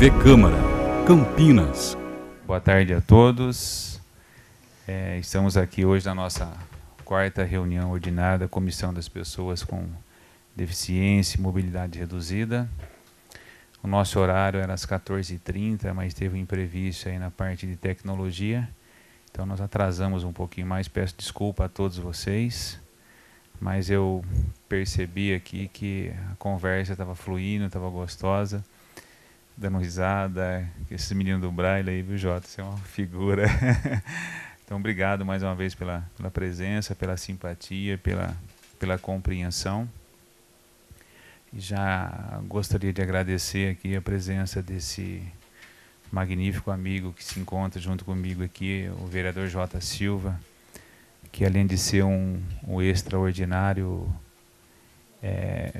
TV Câmara, Campinas. Boa tarde a todos. Estamos aqui hoje na nossa quarta reunião ordinária da Comissão das Pessoas com Deficiência e Mobilidade Reduzida. O nosso horário era às 14h30, mas teve um imprevisto aí na parte de tecnologia. Então nós atrasamos um pouquinho mais, peço desculpa a todos vocês. Mas eu percebi aqui que a conversa estava fluindo, estava gostosa, dando risada. Esse menino do Braille aí, viu, Jota? Você é uma figura. Então, obrigado mais uma vez pela presença, pela simpatia, pela compreensão. E já gostaria de agradecer aqui a presença desse magnífico amigo que se encontra junto comigo aqui, o vereador Jota Silva, que além de ser um extraordinário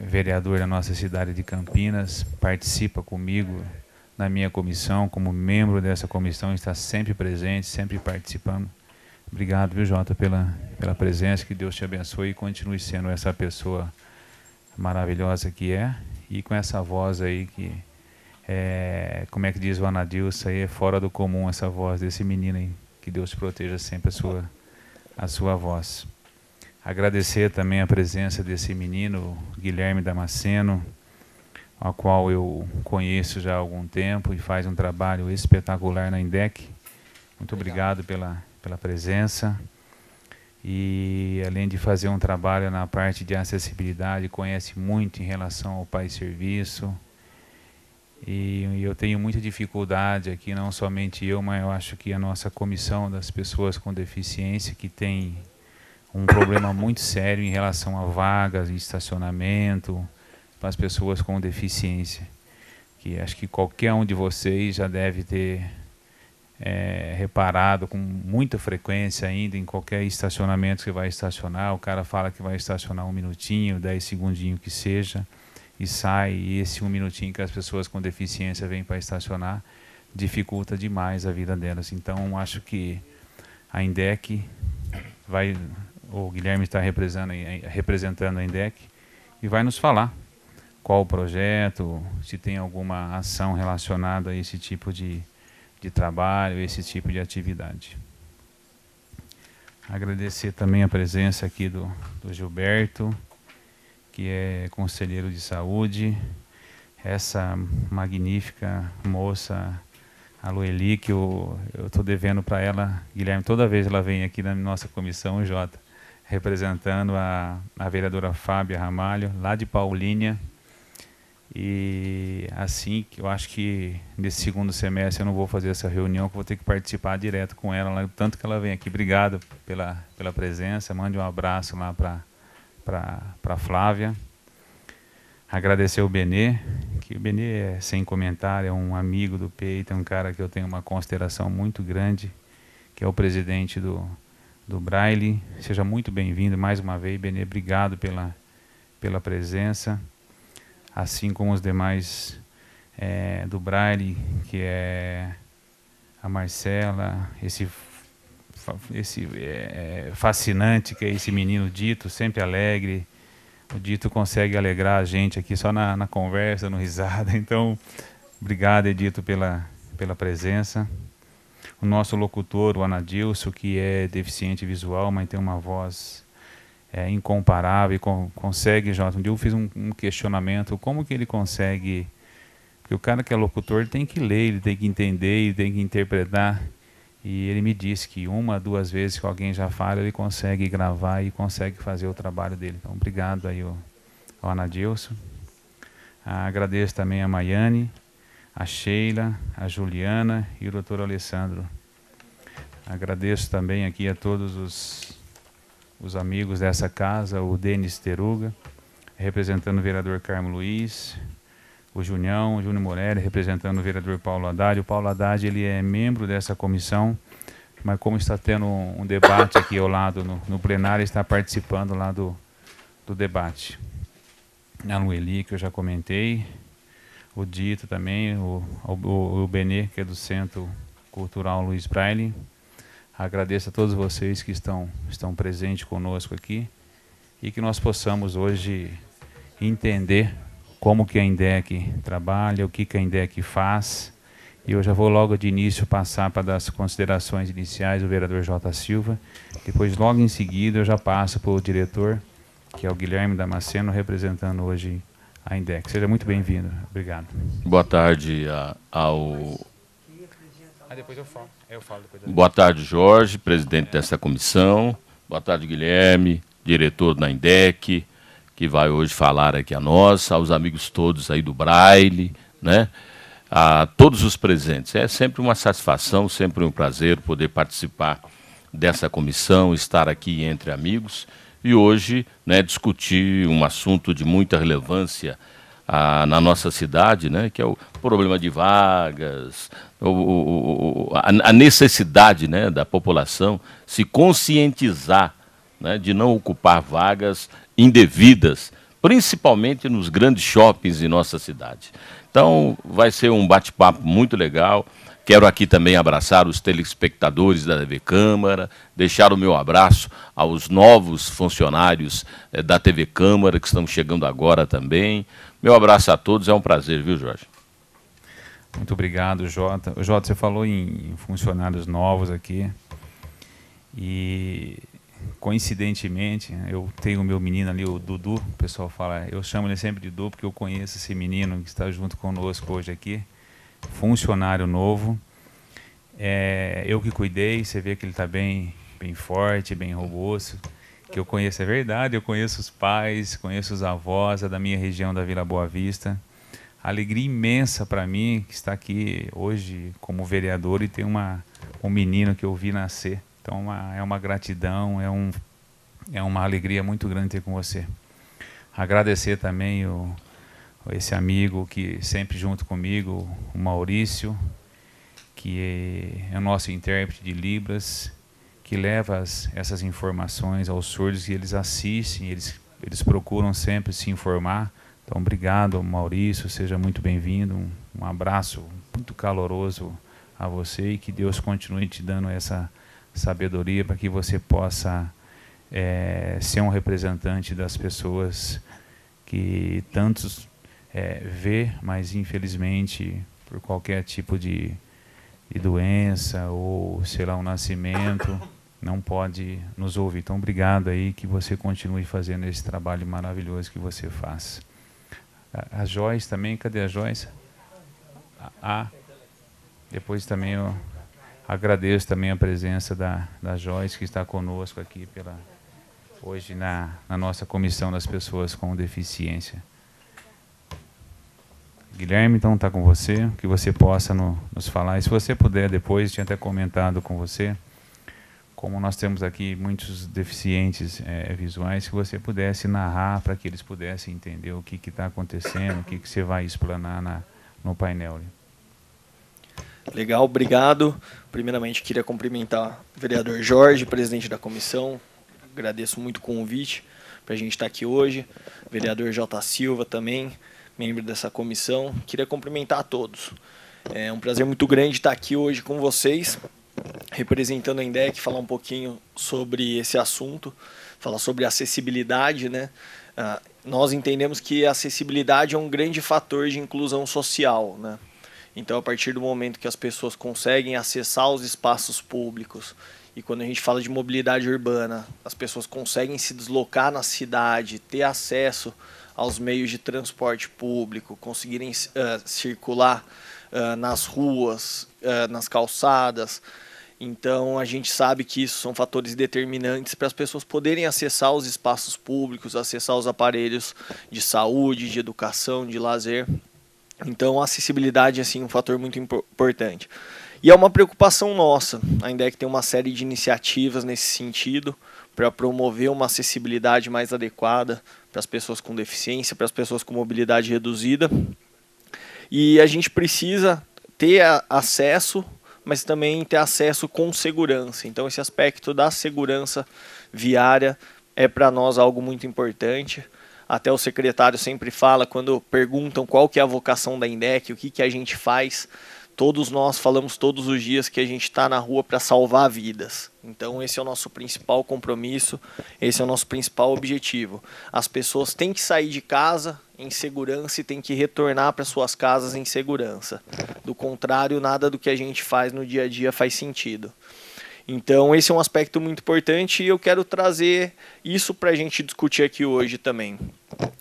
vereador da nossa cidade de Campinas, participa comigo na minha comissão, como membro dessa comissão, está sempre presente, sempre participando. Obrigado, viu, Jota, pela presença, que Deus te abençoe e continue sendo essa pessoa maravilhosa que é, e com essa voz aí que, como é que diz o Anadilson, aí é fora do comum essa voz desse menino aí, que Deus proteja sempre a sua voz. Agradecer também a presença desse menino, Guilherme Damasceno, ao qual eu conheço já há algum tempo e faz um trabalho espetacular na INDEC. Muito obrigado pela presença. E além de fazer um trabalho na parte de acessibilidade, conhece muito em relação ao Pai Serviço. E eu tenho muita dificuldade aqui, não somente eu, mas eu acho que a nossa comissão das pessoas com deficiência, que tem um problema muito sério em relação a vagas e estacionamento para as pessoas com deficiência. Que acho que qualquer um de vocês já deve ter reparado com muita frequência ainda em qualquer estacionamento que vai estacionar, o cara fala que vai estacionar 1 minutinho, 10 segundinhos que seja, e sai, e esse 1 minutinho que as pessoas com deficiência vêm para estacionar dificulta demais a vida delas. Então acho que a INDEC o Guilherme está representando a INDEC e vai nos falar qual o projeto, se tem alguma ação relacionada a esse tipo de trabalho, esse tipo de atividade. Agradecer também a presença aqui do Gilberto, que é conselheiro de saúde, essa magnífica moça, a Lueli, que eu estou devendo para ela, Guilherme, toda vez ela vem aqui na nossa comissão, Jota, representando a vereadora Fábia Ramalho, lá de Paulínia. E assim, eu acho que nesse segundo semestre eu não vou fazer essa reunião, que vou ter que participar direto com ela, lá, tanto que ela vem aqui. Obrigado pela presença, mande um abraço lá para Flávia. Agradecer o Benê, que o Benê é sem comentário, é um amigo do peito, é um cara que eu tenho uma consideração muito grande, que é o presidente do Braille. Seja muito bem-vindo mais uma vez, Benê, obrigado pela presença. Assim como os demais do Braille, que é a Marcela, esse fascinante que é esse menino Dito, sempre alegre. O Dito consegue alegrar a gente aqui só na conversa, no risada. Então, obrigado, Edito, pela presença. O nosso locutor, o Anadilson, que é deficiente visual, mas tem uma voz incomparável, e consegue, Jota, um dia eu fiz um questionamento, como que ele consegue, porque o cara que é locutor ele tem que ler, ele tem que entender, ele tem que interpretar, e ele me disse que 1, 2 vezes que alguém já fala, ele consegue gravar e consegue fazer o trabalho dele. Então, obrigado aí ao Anadilson. Agradeço também a Maiane, a Sheila, a Juliana e o doutor Alessandro. Agradeço também aqui a todos os amigos dessa casa, o Denis Teruga, representando o vereador Carmo Luiz, o Júnior Morelli, representando o vereador Paulo Haddad. O Paulo Haddad, ele é membro dessa comissão, mas como está tendo um debate aqui ao lado no plenário, está participando lá do debate. A Lueli, que eu já comentei, o Dito também, o Benê, que é do Centro Cultural Luiz Braille. Agradeço a todos vocês que estão presentes conosco aqui e que nós possamos hoje entender como que a INDEC trabalha, o que a INDEC faz E eu já vou logo de início passar para dar as considerações iniciais do vereador J. Silva. Depois, logo em seguida, eu já passo para o diretor, que é o Guilherme Damasceno, representando hoje a INDEC. Seja muito bem-vindo. Obrigado. Boa tarde ao... Depois eu falo. Depois Boa tarde, Jorge, presidente dessa comissão. Boa tarde, Guilherme, diretor da INDEC, que vai hoje falar aqui a nós, aos amigos todos aí do Braille, né? A todos os presentes. É sempre uma satisfação, sempre um prazer poder participar dessa comissão, estar aqui entre amigos e hoje, né, discutir um assunto de muita relevância na nossa cidade, né, que é o problema de vagas, a necessidade, né, da população se conscientizar, né, de não ocupar vagas indevidas, principalmente nos grandes shoppings de nossa cidade. Então, vai ser um bate-papo muito legal. Quero aqui também abraçar os telespectadores da TV Câmara, deixar o meu abraço aos novos funcionários da TV Câmara, que estão chegando agora também. Meu abraço a todos, é um prazer, viu, Jorge? Muito obrigado, Jota. Jota, você falou em funcionários novos aqui. E, coincidentemente, eu tenho o meu menino ali, o Dudu, o pessoal fala, eu chamo ele sempre de Dudu, porque eu conheço esse menino que está junto conosco hoje aqui, funcionário novo. Eu que cuidei, você vê que ele está bem forte, bem robusto, que eu conheço, é verdade, eu conheço os pais, conheço os avós, é da minha região da Vila Boa Vista. Alegria imensa para mim que está aqui hoje como vereador e tem um menino que eu vi nascer. Então é uma gratidão, é uma alegria muito grande ter com você. Agradecer também esse amigo que sempre junto comigo, o Maurício, que é o nosso intérprete de Libras, que leva essas informações aos surdos e eles assistem, eles procuram sempre se informar. Então, obrigado, Maurício, seja muito bem-vindo. Um abraço muito caloroso a você e que Deus continue te dando essa sabedoria para que você possa ser um representante das pessoas que tantos vê, mas infelizmente por qualquer tipo de doença ou, sei lá, um nascimento, não pode nos ouvir. Então, obrigado aí, que você continue fazendo esse trabalho maravilhoso que você faz. A Joyce também, cadê a Joyce? Depois também eu agradeço também a presença da Joyce, que está conosco aqui hoje na nossa comissão das pessoas com deficiência. Guilherme, então está com você, que você possa nos falar. E se você puder depois, tinha até comentado com você, como nós temos aqui muitos deficientes visuais, que você pudesse narrar para que eles pudessem entender o que está acontecendo, o que você vai explanar no painel. Legal, obrigado. Primeiramente, queria cumprimentar o vereador Jorge, presidente da comissão. Agradeço muito o convite para a gente estar aqui hoje. O vereador J. Silva também, membro dessa comissão. Queria cumprimentar a todos. É um prazer muito grande estar aqui hoje com vocês, representando a INDEC, falar um pouquinho sobre esse assunto, falar sobre acessibilidade, né? Nós entendemos que a acessibilidade é um grande fator de inclusão social, né? Então, a partir do momento que as pessoas conseguem acessar os espaços públicos, e quando a gente fala de mobilidade urbana, as pessoas conseguem se deslocar na cidade, ter acesso aos meios de transporte público, conseguirem circular nas ruas, nas calçadas. Então, a gente sabe que isso são fatores determinantes para as pessoas poderem acessar os espaços públicos, acessar os aparelhos de saúde, de educação, de lazer. Então, a acessibilidade é, assim, um fator muito importante. E é uma preocupação nossa. A INDEC tem uma série de iniciativas nesse sentido para promover uma acessibilidade mais adequada para as pessoas com deficiência, para as pessoas com mobilidade reduzida. E a gente precisa ter acesso, mas também ter acesso com segurança. Então, esse aspecto da segurança viária é para nós algo muito importante. Até o secretário sempre fala, quando perguntam qual que é a vocação da INDEC, o que a gente faz, todos nós falamos todos os dias que a gente está na rua para salvar vidas. Então, esse é o nosso principal compromisso, esse é o nosso principal objetivo. As pessoas têm que sair de casa em segurança e têm que retornar para suas casas em segurança. Do contrário, nada do que a gente faz no dia a dia faz sentido. Então, esse é um aspecto muito importante e eu quero trazer isso para a gente discutir aqui hoje também.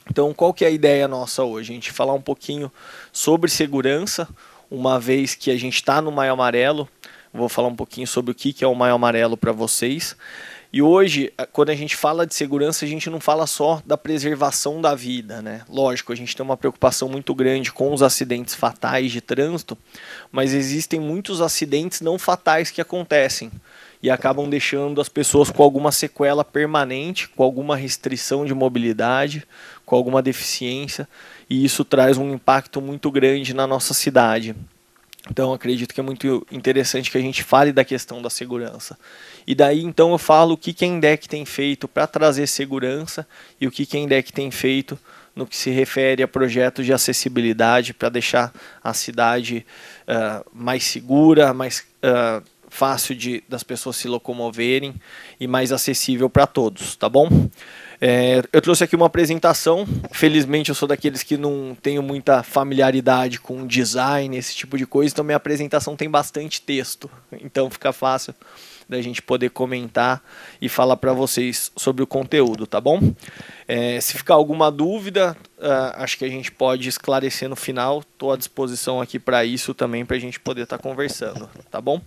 Então, qual que é a ideia nossa hoje? A gente falar um pouquinho sobre segurança, uma vez que a gente está no Maio Amarelo. Vou falar um pouquinho sobre o que é o Maio Amarelo para vocês. E hoje, quando a gente fala de segurança, a gente não fala só da preservação da vida, né? Lógico, a gente tem uma preocupação muito grande com os acidentes fatais de trânsito, mas existem muitos acidentes não fatais que acontecem e acabam deixando as pessoas com alguma sequela permanente, com alguma restrição de mobilidade, com alguma deficiência, e isso traz um impacto muito grande na nossa cidade. Então, acredito que é muito interessante que a gente fale da questão da segurança. E daí, então, eu falo o que a INDEC tem feito para trazer segurança e o que a INDEC tem feito no que se refere a projetos de acessibilidade para deixar a cidade mais segura, mais fácil das pessoas se locomoverem e mais acessível para todos, tá bom? Eu trouxe aqui uma apresentação. Felizmente eu sou daqueles que não tenho muita familiaridade com design, esse tipo de coisa, então minha apresentação tem bastante texto, então fica fácil da gente poder comentar e falar para vocês sobre o conteúdo, tá bom? Se ficar alguma dúvida, acho que a gente pode esclarecer no final. Estou à disposição aqui para isso também, para a gente poder estar conversando, tá bom?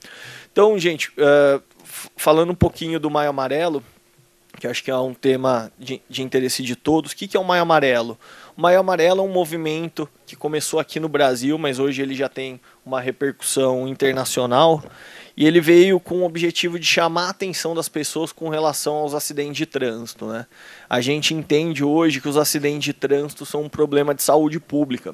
Então, gente, falando um pouquinho do Maio Amarelo, que acho que é um tema de interesse de todos. O que é o Maio Amarelo? O Maio Amarelo é um movimento que começou aqui no Brasil, mas hoje ele já tem uma repercussão internacional, e ele veio com o objetivo de chamar a atenção das pessoas com relação aos acidentes de trânsito, né? A gente entende hoje que os acidentes de trânsito são um problema de saúde pública,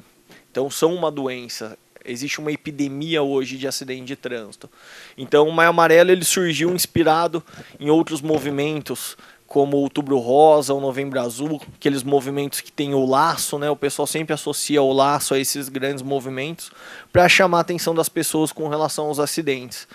então são uma doença. Existe uma epidemia hoje de acidente de trânsito. Então o Maio Amarelo ele surgiu inspirado em outros movimentos, como o Outubro Rosa, o Novembro Azul, aqueles movimentos que tem o laço, né? O pessoal sempre associa o laço a esses grandes movimentos para chamar a atenção das pessoas com relação aos acidentes.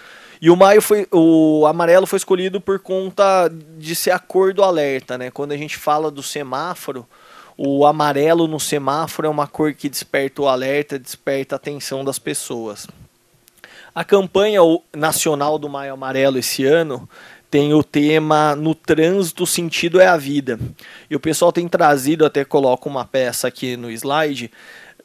E o amarelo foi escolhido por conta de ser a cor do alerta, né? Quando a gente fala do semáforo, o amarelo no semáforo é uma cor que desperta o alerta, desperta a atenção das pessoas. A campanha nacional do Maio Amarelo esse ano tem o tema "No trânsito, o sentido é a vida". E o pessoal tem trazido, até coloco uma peça aqui no slide,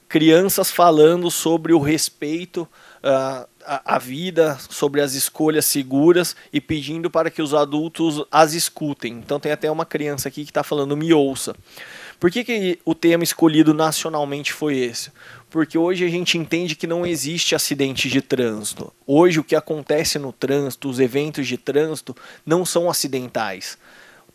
crianças falando sobre o respeito à vida, sobre as escolhas seguras e pedindo para que os adultos as escutem. Então tem até uma criança aqui que está falando "me ouça". Por que o tema escolhido nacionalmente foi esse? Porque hoje a gente entende que não existe acidente de trânsito. Hoje o que acontece no trânsito, os eventos de trânsito, não são acidentais.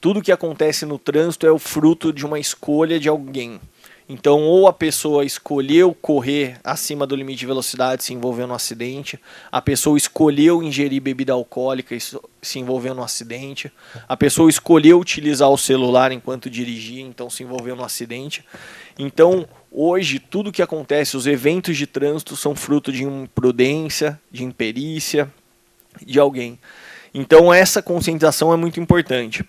Tudo que acontece no trânsito é o fruto de uma escolha de alguém. Então, ou a pessoa escolheu correr acima do limite de velocidade, se envolveu no acidente, a pessoa escolheu ingerir bebida alcoólica e se envolveu no acidente, a pessoa escolheu utilizar o celular enquanto dirigia, então se envolveu no acidente. Então, hoje, tudo que acontece, os eventos de trânsito são fruto de imprudência, de imperícia, de alguém. Então essa conscientização é muito importante.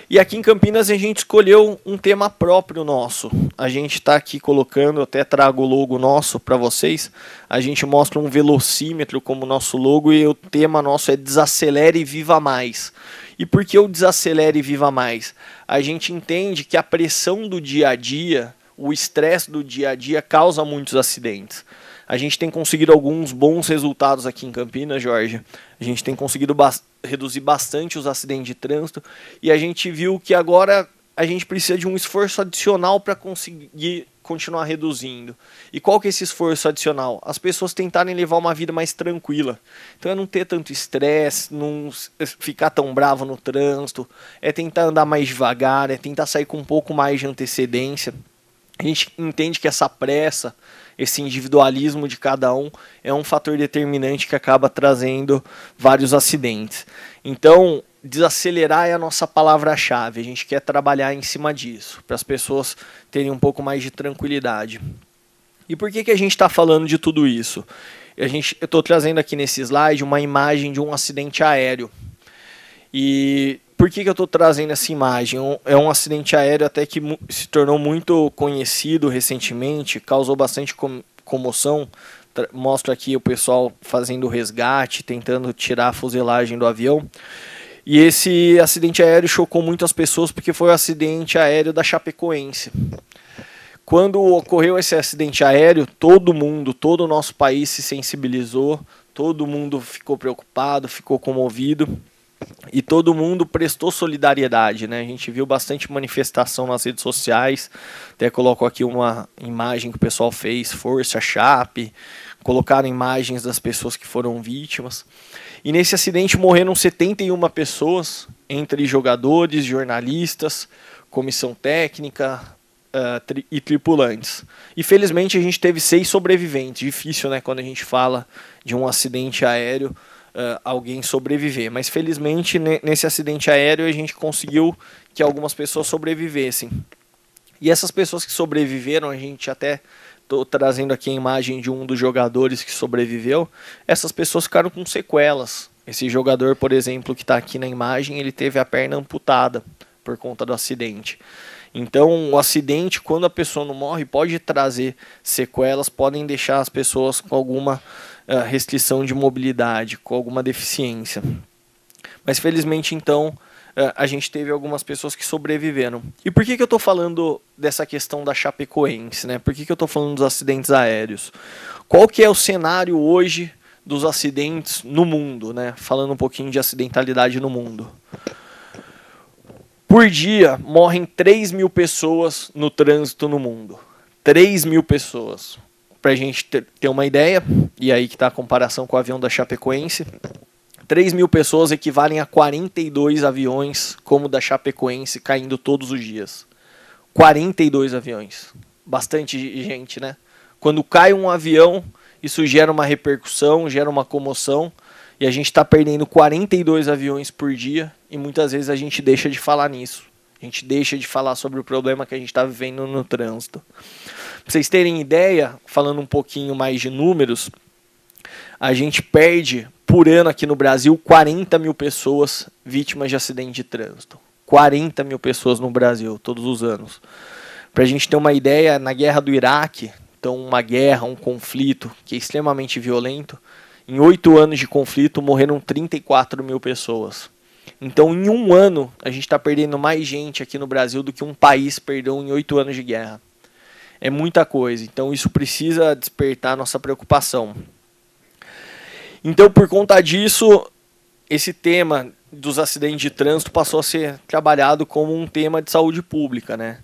E aqui em Campinas a gente escolheu um tema próprio nosso. A gente está aqui colocando, até trago o logo nosso para vocês. A gente mostra um velocímetro como nosso logo e o tema nosso é Desacelere e Viva Mais. E por que o Desacelere e Viva Mais? A gente entende que a pressão do dia a dia, o estresse do dia a dia causa muitos acidentes. A gente tem conseguido alguns bons resultados aqui em Campinas, Jorge. A gente tem conseguido reduzir bastante os acidentes de trânsito e a gente viu que agora a gente precisa de um esforço adicional para conseguir continuar reduzindo. E qual que é esse esforço adicional? As pessoas tentarem levar uma vida mais tranquila. Então é não ter tanto estresse, não ficar tão bravo no trânsito, é tentar andar mais devagar, é tentar sair com um pouco mais de antecedência. A gente entende que essa pressa, esse individualismo de cada um é um fator determinante que acaba trazendo vários acidentes. Então, desacelerar é a nossa palavra-chave. A gente quer trabalhar em cima disso, para as pessoas terem um pouco mais de tranquilidade. E por que a gente está falando de tudo isso? Eu estou trazendo aqui nesse slide uma imagem de um acidente aéreo. E por que eu estou trazendo essa imagem? É um acidente aéreo até que se tornou muito conhecido recentemente, causou bastante comoção. Mostro aqui o pessoal fazendo o resgate, tentando tirar a fuselagem do avião. E esse acidente aéreo chocou muitas pessoas porque foi o acidente aéreo da Chapecoense. Quando ocorreu esse acidente aéreo, todo mundo, todo o nosso país se sensibilizou, todo mundo ficou preocupado, ficou comovido e todo mundo prestou solidariedade, né? A gente viu bastante manifestação nas redes sociais, até coloco aqui uma imagem que o pessoal fez, Força Chape, colocaram imagens das pessoas que foram vítimas. E nesse acidente morreram 71 pessoas, entre jogadores, jornalistas, comissão técnica e tripulantes. E felizmente a gente teve 6 sobreviventes. Difícil, né, quando a gente fala de um acidente aéreo, alguém sobreviver. Mas felizmente nesse acidente aéreo a gente conseguiu que algumas pessoas sobrevivessem. E essas pessoas que sobreviveram, a gente até... Estou trazendo aqui a imagem de um dos jogadores que sobreviveu. Essas pessoas ficaram com sequelas. Esse jogador, por exemplo, que está aqui na imagem, ele teve a perna amputada por conta do acidente. Então, o acidente, quando a pessoa não morre, pode trazer sequelas, podem deixar as pessoas com alguma restrição de mobilidade, com alguma deficiência. Mas, felizmente, então... a gente teve algumas pessoas que sobreviveram. E por que eu estou falando dessa questão da Chapecoense, né? Por que eu estou falando dos acidentes aéreos? Qual que é o cenário hoje dos acidentes no mundo, né? Falando um pouquinho de acidentalidade no mundo. Por dia, morrem 3.000 pessoas no trânsito no mundo. 3.000 pessoas. Para a gente ter uma ideia, e aí que está a comparação com o avião da Chapecoense... 3.000 pessoas equivalem a 42 aviões, como o da Chapecoense, caindo todos os dias. 42 aviões. Bastante gente, né? Quando cai um avião, isso gera uma repercussão, gera uma comoção, e a gente está perdendo 42 aviões por dia, e muitas vezes a gente deixa de falar nisso. A gente deixa de falar sobre o problema que a gente está vivendo no trânsito. Para vocês terem ideia, falando um pouquinho mais de números, a gente perde... por ano aqui no Brasil, 40.000 pessoas vítimas de acidente de trânsito. 40.000 pessoas no Brasil, todos os anos. Para a gente ter uma ideia, na guerra do Iraque, então uma guerra, um conflito que é extremamente violento, em 8 anos de conflito morreram 34.000 pessoas. Então em um ano a gente está perdendo mais gente aqui no Brasil do que um país perdeu em 8 anos de guerra. É muita coisa, então isso precisa despertar a nossa preocupação. Então, por conta disso, esse tema dos acidentes de trânsito passou a ser trabalhado como um tema de saúde pública, né?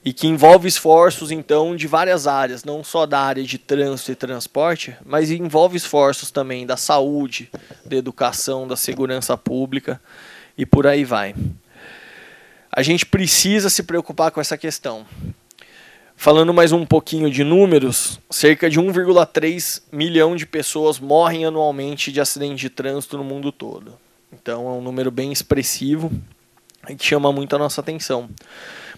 E que envolve esforços, então, de várias áreas, não só da área de trânsito e transporte, mas envolve esforços também da saúde, da educação, da segurança pública e por aí vai. A gente precisa se preocupar com essa questão. Falando mais um pouquinho de números, cerca de 1,3 milhão de pessoas morrem anualmente de acidente de trânsito no mundo todo. Então é um número bem expressivo e que chama muito a nossa atenção.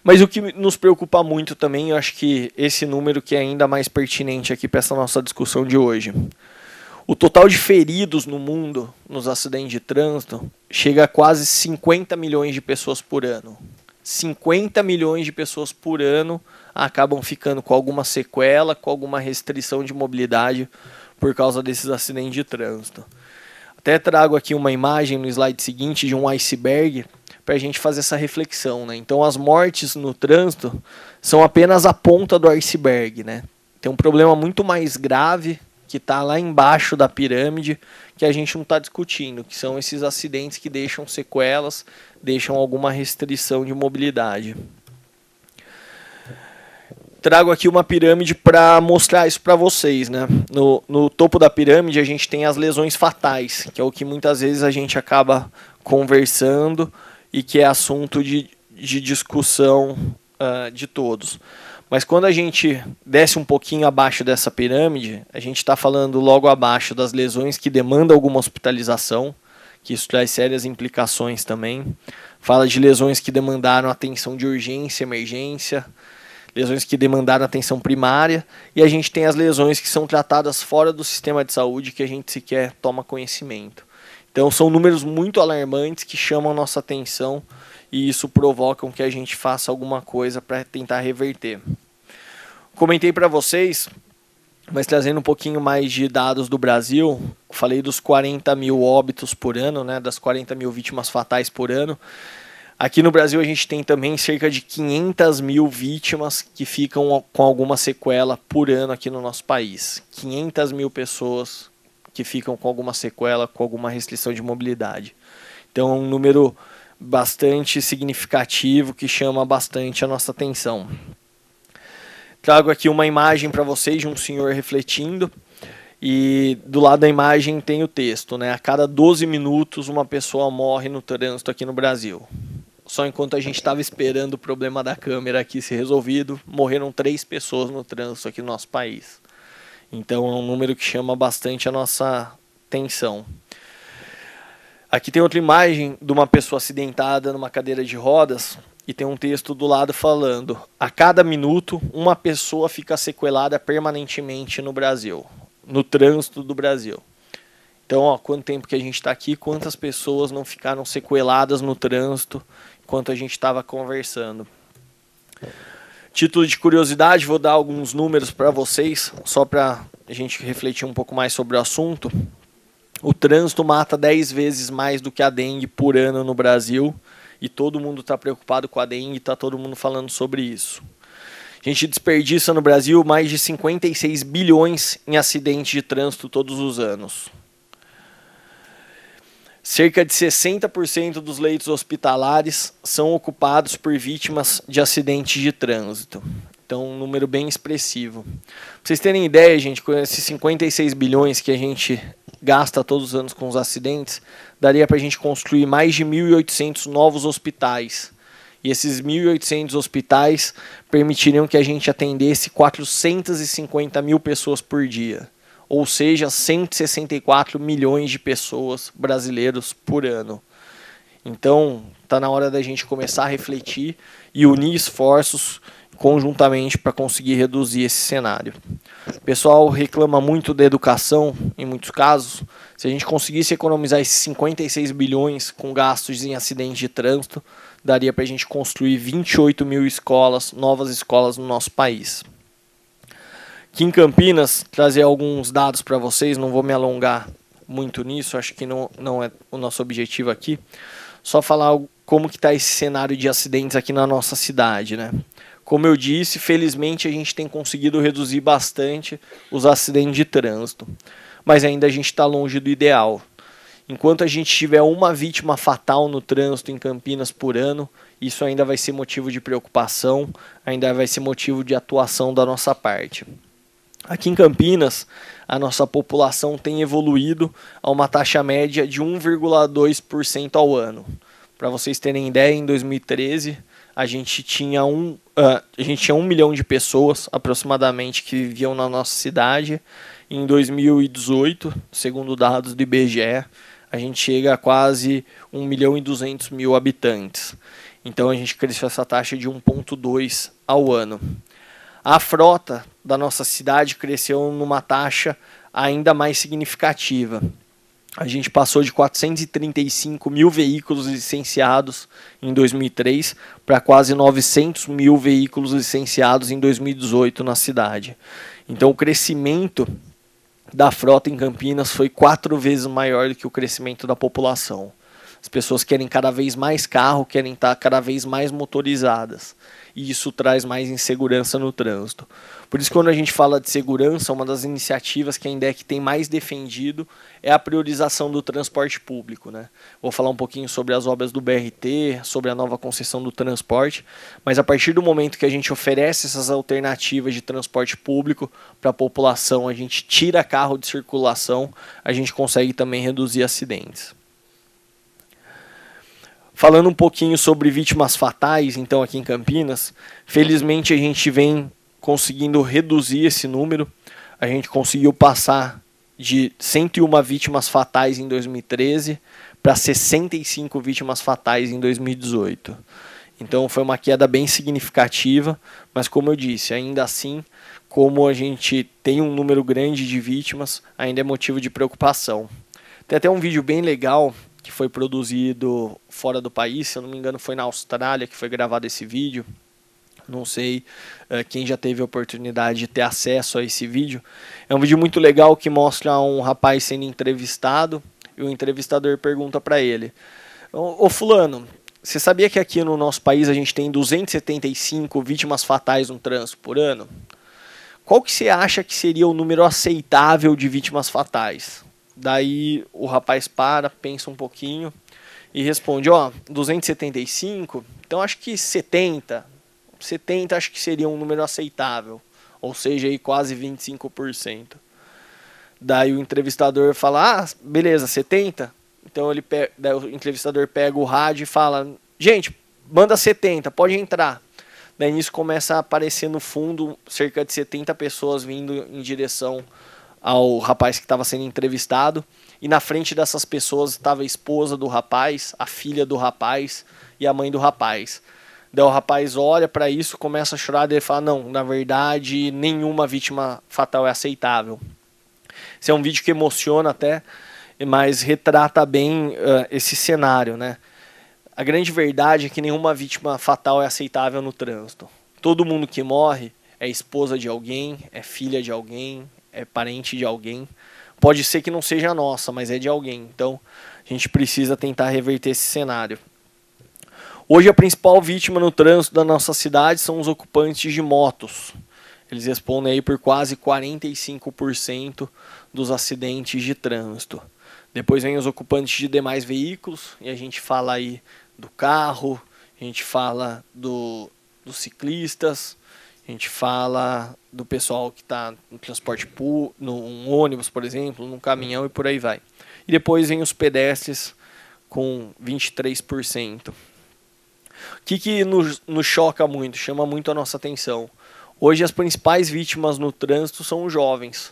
Mas o que nos preocupa muito também, eu acho que esse número que é ainda mais pertinente aqui para essa nossa discussão de hoje. O total de feridos no mundo nos acidentes de trânsito chega a quase 50 milhões de pessoas por ano. 50 milhões de pessoas por ano acabam ficando com alguma sequela, com alguma restrição de mobilidade por causa desses acidentes de trânsito. Até trago aqui uma imagem no slide seguinte de um iceberg para a gente fazer essa reflexão, né? Então as mortes no trânsito são apenas a ponta do iceberg, né? Tem um problema muito mais grave que está lá embaixo da pirâmide que a gente não está discutindo, que são esses acidentes que deixam sequelas, deixam alguma restrição de mobilidade. Trago aqui uma pirâmide para mostrar isso para vocês, né? No topo da pirâmide a gente tem as lesões fatais, que é o que muitas vezes a gente acaba conversando e que é assunto de discussão de todos. Mas quando a gente desce um pouquinho abaixo dessa pirâmide, a gente está falando logo abaixo das lesões que demandam alguma hospitalização, que isso traz sérias implicações também. Fala de lesões que demandaram atenção de urgência, emergência, lesões que demandaram atenção primária, e a gente tem as lesões que são tratadas fora do sistema de saúde que a gente sequer toma conhecimento. Então são números muito alarmantes que chamam a nossa atenção e isso provoca que a gente faça alguma coisa para tentar reverter. Comentei para vocês, mas trazendo um pouquinho mais de dados do Brasil, falei dos 40 mil óbitos por ano, né, das 40 mil vítimas fatais por ano. Aqui no Brasil a gente tem também cerca de 500 mil vítimas que ficam com alguma sequela por ano aqui no nosso país. 500 mil pessoas que ficam com alguma sequela, com alguma restrição de mobilidade. Então é um número bastante significativo que chama bastante a nossa atenção. Trago aqui uma imagem para vocês de um senhor refletindo e do lado da imagem tem o texto, né? A cada 12 minutos uma pessoa morre no trânsito aqui no Brasil. Só enquanto a gente estava esperando o problema da câmera aqui ser resolvido, morreram 3 pessoas no trânsito aqui no nosso país. Então é um número que chama bastante a nossa atenção. Aqui tem outra imagem de uma pessoa acidentada numa cadeira de rodas e tem um texto do lado falando: a cada minuto uma pessoa fica sequelada permanentemente no Brasil, no trânsito do Brasil. Então, ó, quanto tempo que a gente está aqui, quantas pessoas não ficaram sequeladas no trânsito enquanto a gente estava conversando. Título de curiosidade, vou dar alguns números para vocês, só para a gente refletir um pouco mais sobre o assunto. O trânsito mata 10 vezes mais do que a dengue por ano no Brasil, e todo mundo está preocupado com a dengue, está todo mundo falando sobre isso. A gente desperdiça no Brasil mais de 56 bilhões em acidentes de trânsito todos os anos. Cerca de 60% dos leitos hospitalares são ocupados por vítimas de acidentes de trânsito. Então, um número bem expressivo. Pra vocês terem ideia, gente, com esses 56 bilhões que a gente gasta todos os anos com os acidentes, daria para a gente construir mais de 1.800 novos hospitais. E esses 1.800 hospitais permitiriam que a gente atendesse 450 mil pessoas por dia. Ou seja, 164 milhões de pessoas brasileiros por ano. Então, está na hora da gente começar a refletir e unir esforços conjuntamente para conseguir reduzir esse cenário. O pessoal reclama muito da educação, em muitos casos. Se a gente conseguisse economizar esses 56 bilhões com gastos em acidentes de trânsito, daria para a gente construir 28 mil escolas, novas escolas no nosso país. Aqui em Campinas, trazer alguns dados para vocês, não vou me alongar muito nisso, acho que não é o nosso objetivo aqui. Só falar como que está esse cenário de acidentes aqui na nossa cidade, né? Como eu disse, felizmente a gente tem conseguido reduzir bastante os acidentes de trânsito, mas ainda a gente está longe do ideal. Enquanto a gente tiver uma vítima fatal no trânsito em Campinas por ano, isso ainda vai ser motivo de preocupação, ainda vai ser motivo de atuação da nossa parte. Aqui em Campinas, a nossa população tem evoluído a uma taxa média de 1,2% ao ano. Para vocês terem ideia, em 2013, a gente tinha 1 milhão de pessoas, aproximadamente, que viviam na nossa cidade. Em 2018, segundo dados do IBGE, a gente chega a quase 1.200.000 habitantes. Então, a gente cresceu essa taxa de 1,2% ao ano. A frota da nossa cidade cresceu numa taxa ainda mais significativa. A gente passou de 435 mil veículos licenciados em 2003 para quase 900 mil veículos licenciados em 2018 na cidade. Então, o crescimento da frota em Campinas foi 4 vezes maior do que o crescimento da população. As pessoas querem cada vez mais carro, querem estar cada vez mais motorizadas. E isso traz mais insegurança no trânsito. Por isso, quando a gente fala de segurança, uma das iniciativas que a INDEC tem mais defendido é a priorização do transporte público, né? Vou falar um pouquinho sobre as obras do BRT, sobre a nova concessão do transporte, mas a partir do momento que a gente oferece essas alternativas de transporte público para a população, a gente tira carro de circulação, a gente consegue também reduzir acidentes. Falando um pouquinho sobre vítimas fatais, então, aqui em Campinas, felizmente a gente vem conseguindo reduzir esse número. A gente conseguiu passar de 101 vítimas fatais em 2013 para 65 vítimas fatais em 2018. Então foi uma queda bem significativa, mas como eu disse, ainda assim, como a gente tem um número grande de vítimas, ainda é motivo de preocupação. Tem até um vídeo bem legal que foi produzido fora do país, se eu não me engano foi na Austrália que foi gravado esse vídeo. Não sei quem já teve a oportunidade de ter acesso a esse vídeo. É um vídeo muito legal que mostra um rapaz sendo entrevistado e o entrevistador pergunta para ele: ô fulano, você sabia que aqui no nosso país a gente tem 275 vítimas fatais no trânsito por ano? Qual que você acha que seria o número aceitável de vítimas fatais? Daí o rapaz pensa um pouquinho e responde: 275? Então acho que 70 acho que seria um número aceitável, ou seja, aí quase 25%. Daí o entrevistador fala: beleza, 70? Então daí o entrevistador pega o rádio e fala: gente, manda 70, pode entrar. Daí nisso começa a aparecer no fundo cerca de 70 pessoas vindo em direção ao rapaz que estava sendo entrevistado, e na frente dessas pessoas estava a esposa do rapaz, a filha do rapaz e a mãe do rapaz. Daí o rapaz olha para isso, começa a chorar, e ele fala: não, na verdade nenhuma vítima fatal é aceitável. Esse é um vídeo que emociona até, mas retrata bem esse cenário, né? A grande verdade é que nenhuma vítima fatal é aceitável no trânsito. Todo mundo que morre é esposa de alguém, é filha de alguém, é parente de alguém. Pode ser que não seja nossa, mas é de alguém. Então a gente precisa tentar reverter esse cenário. Hoje a principal vítima no trânsito da nossa cidade são os ocupantes de motos. Eles respondem aí por quase 45% dos acidentes de trânsito. Depois vem os ocupantes de demais veículos, e a gente fala aí do carro, a gente fala dos ciclistas, a gente fala do pessoal que está no transporte público, num ônibus, por exemplo, num caminhão e por aí vai. E depois vem os pedestres com 23%. O que nos choca muito, chama muito a nossa atenção? Hoje as principais vítimas no trânsito são os jovens.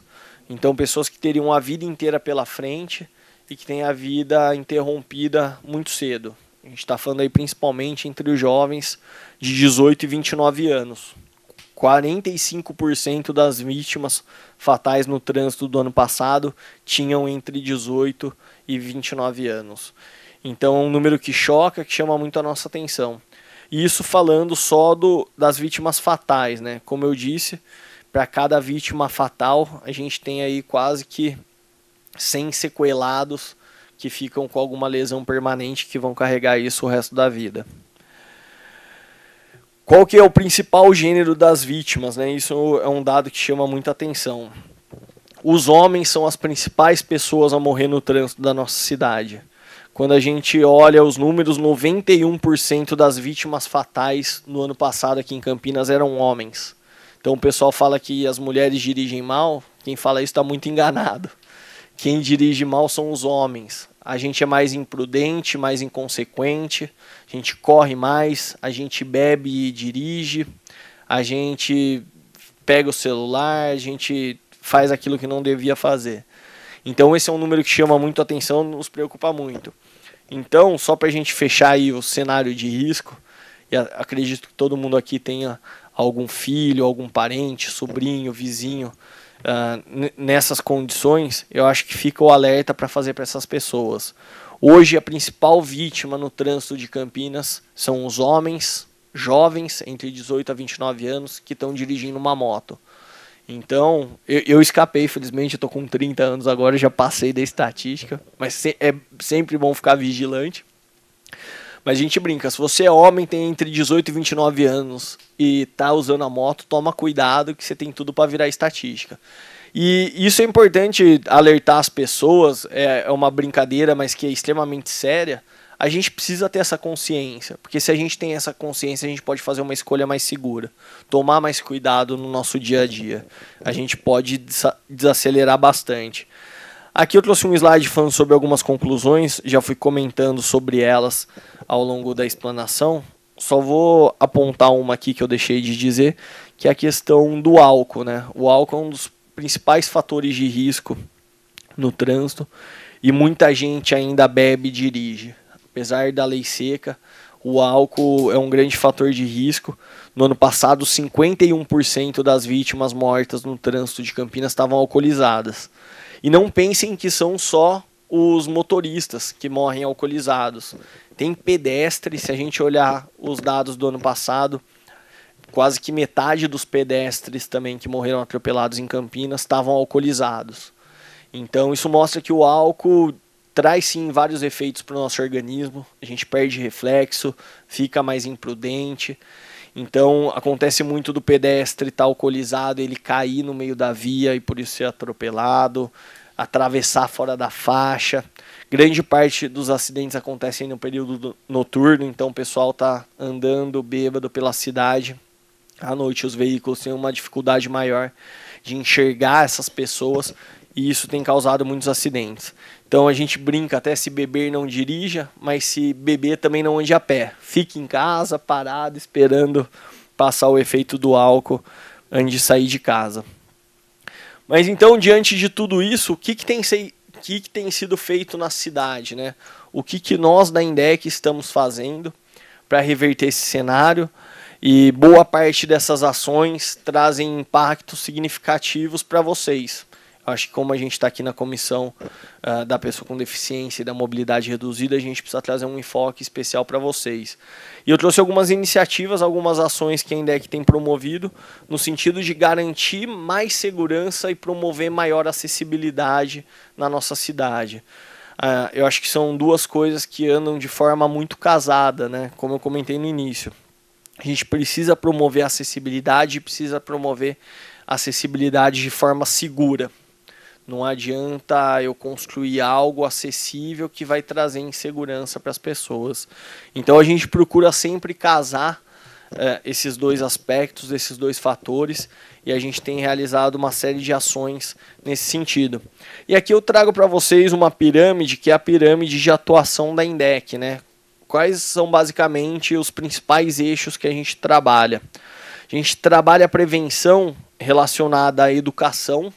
Então pessoas que teriam a vida inteira pela frente e que têm a vida interrompida muito cedo. A gente está falando aí principalmente entre os jovens de 18 e 29 anos. 45% das vítimas fatais no trânsito do ano passado tinham entre 18 e 29 anos. Então é um número que choca, que chama muito a nossa atenção. E isso falando só das vítimas fatais, né? Como eu disse, para cada vítima fatal, a gente tem aí quase que 100 sequelados que ficam com alguma lesão permanente que vão carregar isso o resto da vida. Qual que é o principal gênero das vítimas, né? Isso é um dado que chama muita atenção. Os homens são as principais pessoas a morrer no trânsito da nossa cidade. Quando a gente olha os números, 91% das vítimas fatais no ano passado aqui em Campinas eram homens. Então o pessoal fala que as mulheres dirigem mal, quem fala isso está muito enganado. Quem dirige mal são os homens. A gente é mais imprudente, mais inconsequente, a gente corre mais, a gente bebe e dirige, a gente pega o celular, a gente faz aquilo que não devia fazer. Então esse é um número que chama muito a atenção, nos preocupa muito. Então, só para a gente fechar aí o cenário de risco, e acredito que todo mundo aqui tenha algum filho, algum parente, sobrinho, vizinho, nessas condições, eu acho que fica o alerta para fazer para essas pessoas. Hoje a principal vítima no trânsito de Campinas são os homens jovens entre 18 a 29 anos que estão dirigindo uma moto. Então, eu escapei, felizmente, eu tô com 30 anos agora, já passei da estatística, mas é sempre bom ficar vigilante. Mas a gente brinca, se você é homem, tem entre 18 e 29 anos e tá usando a moto, toma cuidado que você tem tudo para virar estatística. E isso é importante alertar as pessoas, é uma brincadeira, mas que é extremamente séria. A gente precisa ter essa consciência, porque se a gente tem essa consciência, a gente pode fazer uma escolha mais segura, tomar mais cuidado no nosso dia a dia. A gente pode desacelerar bastante. Aqui eu trouxe um slide falando sobre algumas conclusões, já fui comentando sobre elas ao longo da explanação. Só vou apontar uma aqui que eu deixei de dizer, que é a questão do álcool, né? O álcool é um dos principais fatores de risco no trânsito e muita gente ainda bebe e dirige. Apesar da lei seca, o álcool é um grande fator de risco. No ano passado, 51% das vítimas mortas no trânsito de Campinas estavam alcoolizadas. E não pensem que são só os motoristas que morrem alcoolizados. Tem pedestre, se a gente olhar os dados do ano passado, quase que metade dos pedestres também que morreram atropelados em Campinas estavam alcoolizados. Então isso mostra que o álcool traz sim vários efeitos para o nosso organismo. A gente perde reflexo, fica mais imprudente. Então acontece muito do pedestre estar alcoolizado, ele cair no meio da via e por isso ser atropelado, atravessar fora da faixa. Grande parte dos acidentes acontecem no período noturno, então o pessoal está andando bêbado pela cidade. À noite os veículos têm uma dificuldade maior de enxergar essas pessoas e isso tem causado muitos acidentes. Então a gente brinca, até se beber não dirija, mas se beber também não ande a pé. Fique em casa, parado, esperando passar o efeito do álcool antes de sair de casa. Mas então, diante de tudo isso, o que tem sido feito na cidade, né? O que nós da INDEC estamos fazendo para reverter esse cenário? E boa parte dessas ações trazem impactos significativos para vocês. Acho que como a gente está aqui na comissão da pessoa com deficiência e da mobilidade reduzida, a gente precisa trazer um enfoque especial para vocês. E eu trouxe algumas iniciativas, algumas ações que a INDEC tem promovido no sentido de garantir mais segurança e promover maior acessibilidade na nossa cidade. Eu acho que são duas coisas que andam de forma muito casada, né? Como eu comentei no início. A gente precisa promover a acessibilidade e precisa promover a acessibilidade de forma segura. Não adianta eu construir algo acessível que vai trazer insegurança para as pessoas. Então a gente procura sempre casar esses dois aspectos, esses dois fatores, e a gente tem realizado uma série de ações nesse sentido. E aqui eu trago para vocês uma pirâmide, que é a pirâmide de atuação da INDEC, né? Quais são basicamente os principais eixos que a gente trabalha? A gente trabalha a prevenção relacionada à educação.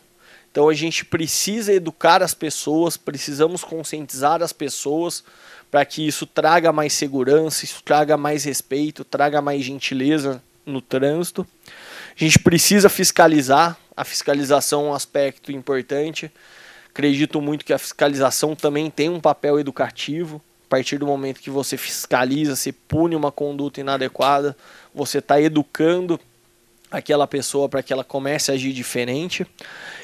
Então a gente precisa educar as pessoas, precisamos conscientizar as pessoas para que isso traga mais segurança, isso traga mais respeito, traga mais gentileza no trânsito. A gente precisa fiscalizar, a fiscalização é um aspecto importante. Acredito muito que a fiscalização também tem um papel educativo. A partir do momento que você fiscaliza, você pune uma conduta inadequada, você está educando aquela pessoa para que ela comece a agir diferente.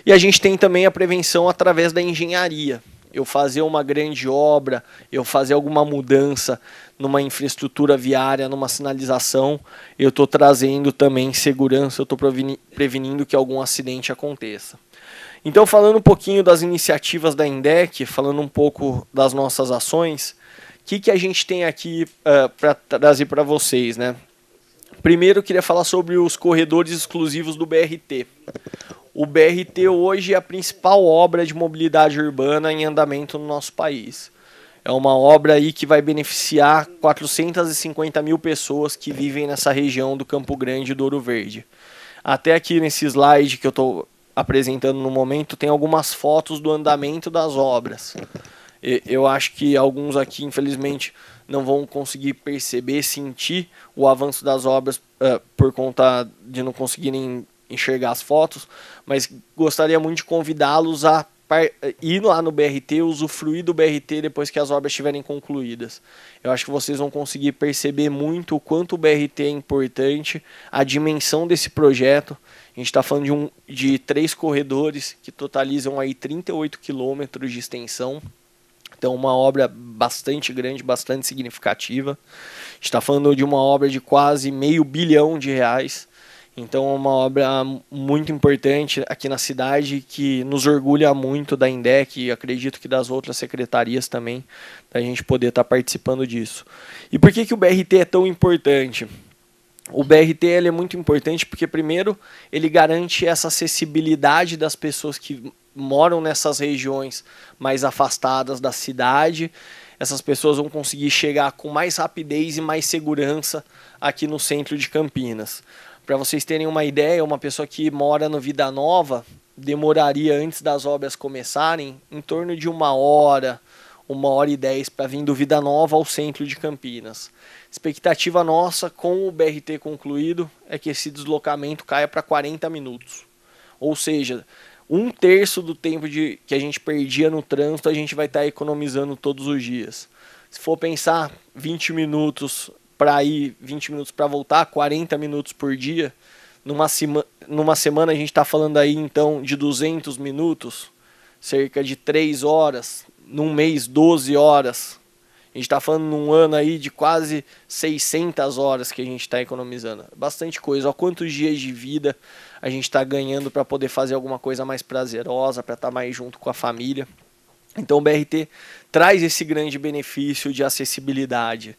E a gente tem também a prevenção através da engenharia. Eu fazer uma grande obra, eu fazer alguma mudança numa infraestrutura viária, numa sinalização, eu estou trazendo também segurança, eu estou prevenindo que algum acidente aconteça. Então, falando um pouquinho das iniciativas da INDEC, falando um pouco das nossas ações, o que a gente tem aqui para trazer para vocês, né? Primeiro, eu queria falar sobre os corredores exclusivos do BRT. O BRT hoje é a principal obra de mobilidade urbana em andamento no nosso país. É uma obra aí que vai beneficiar 450 mil pessoas que vivem nessa região do Campo Grande e do Ouro Verde. Até aqui nesse slide que eu estou apresentando no momento, tem algumas fotos do andamento das obras. Eu acho que alguns aqui, infelizmente, não vão conseguir perceber, sentir o avanço das obras por conta de não conseguirem enxergar as fotos, mas gostaria muito de convidá-los a ir lá no BRT, usufruir do BRT depois que as obras estiverem concluídas. Eu acho que vocês vão conseguir perceber muito o quanto o BRT é importante, a dimensão desse projeto. A gente está falando de 3 corredores que totalizam aí 38 quilômetros de extensão. Então, uma obra bastante grande, bastante significativa. A gente está falando de uma obra de quase R$500 bilhão. Então, é uma obra muito importante aqui na cidade que nos orgulha muito da INDEC e acredito que das outras secretarias também, da gente poder estar participando disso. E por que o BRT é tão importante? O BRT ele é muito importante porque, primeiro, ele garante essa acessibilidade das pessoas que moram nessas regiões mais afastadas da cidade. Essas pessoas vão conseguir chegar com mais rapidez e mais segurança aqui no centro de Campinas. Para vocês terem uma ideia, uma pessoa que mora no Vida Nova demoraria, antes das obras começarem, em torno de 1h, 1h10 para vir do Vida Nova ao centro de Campinas. Expectativa nossa com o BRT concluído é que esse deslocamento caia para 40 minutos. Ou seja, 1/3 do tempo que a gente perdia no trânsito, a gente vai estar economizando todos os dias. Se for pensar 20 minutos para ir, 20 minutos para voltar, 40 minutos por dia, numa semana a gente está falando aí então de 200 minutos, cerca de 3 horas, num mês 12 horas. A gente está falando num ano aí de quase 600 horas que a gente está economizando. Bastante coisa. Olha quantos dias de vida a gente está ganhando para poder fazer alguma coisa mais prazerosa, para estar mais junto com a família. Então o BRT traz esse grande benefício de acessibilidade.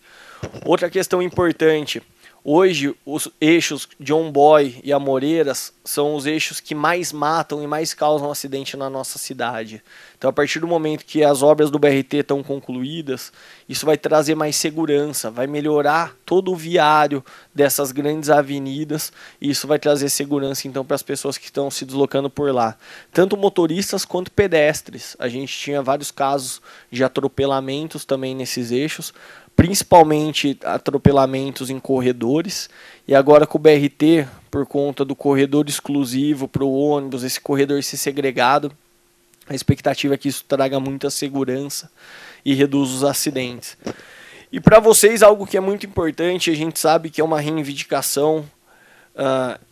Outra questão importante. Hoje, os eixos John Boy e Amoreiras são os eixos que mais matam e mais causam acidente na nossa cidade. Então, a partir do momento que as obras do BRT estão concluídas, isso vai trazer mais segurança, vai melhorar todo o viário dessas grandes avenidas e isso vai trazer segurança, então, para as pessoas que estão se deslocando por lá. Tanto motoristas quanto pedestres. A gente tinha vários casos de atropelamentos também nesses eixos, principalmente atropelamentos em corredores, e agora com o BRT, por conta do corredor exclusivo para o ônibus, esse corredor ser segregado, a expectativa é que isso traga muita segurança e reduza os acidentes. E para vocês, algo que é muito importante, a gente sabe que é uma reivindicação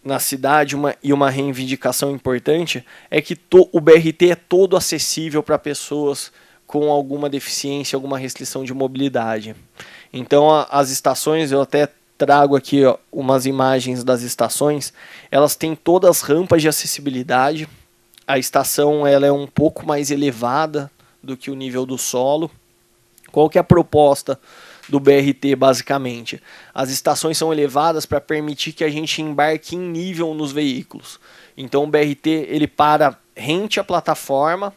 na cidade, uma reivindicação importante, é que o BRT é todo acessível para pessoas com alguma deficiência, alguma restrição de mobilidade. Então as estações, eu até trago aqui umas imagens das estações, elas têm todas rampas de acessibilidade. A estação ela é um pouco mais elevada do que o nível do solo. Qual que é a proposta do BRT basicamente? As estações são elevadas para permitir que a gente embarque em nível nos veículos. Então o BRT ele para rente à plataforma.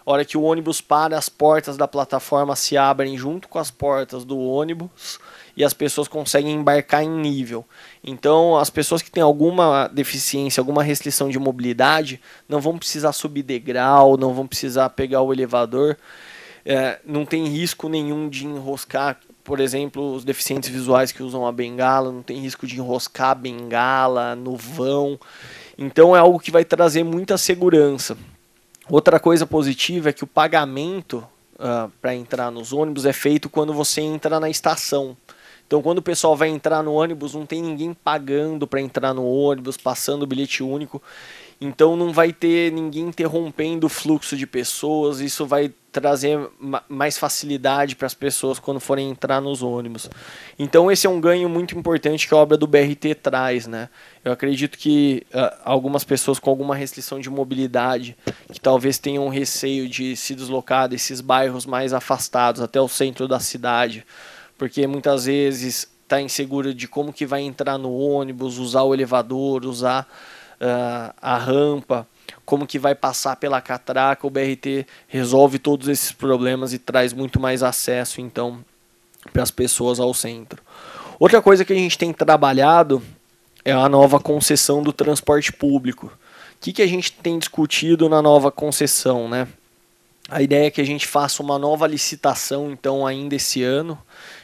A hora que o ônibus para, as portas da plataforma se abrem junto com as portas do ônibus e as pessoas conseguem embarcar em nível. Então, as pessoas que têm alguma deficiência, alguma restrição de mobilidade, não vão precisar subir degrau, não vão precisar pegar o elevador, não tem risco nenhum de enroscar. Por exemplo, os deficientes visuais que usam a bengala, não tem risco de enroscar a bengala no vão. Então, é algo que vai trazer muita segurança. Outra coisa positiva é que o pagamento para entrar nos ônibus é feito quando você entra na estação. Então, quando o pessoal vai entrar no ônibus, não tem ninguém pagando para entrar no ônibus, passando o bilhete único. Então, não vai ter ninguém interrompendo o fluxo de pessoas. Isso vai trazer mais facilidade para as pessoas quando forem entrar nos ônibus. Então, esse é um ganho muito importante que a obra do BRT traz, né? Eu acredito que algumas pessoas com alguma restrição de mobilidade, que talvez tenham receio de se deslocar desses bairros mais afastados até o centro da cidade, porque muitas vezes está inseguro de como que vai entrar no ônibus, usar o elevador, usar a rampa, como que vai passar pela catraca. O BRT resolve todos esses problemas e traz muito mais acesso, então, para as pessoas ao centro. Outra coisa que a gente tem trabalhado é a nova concessão do transporte público. O que a gente tem discutido na nova concessão, né? A ideia é que a gente faça uma nova licitação, então, ainda esse ano.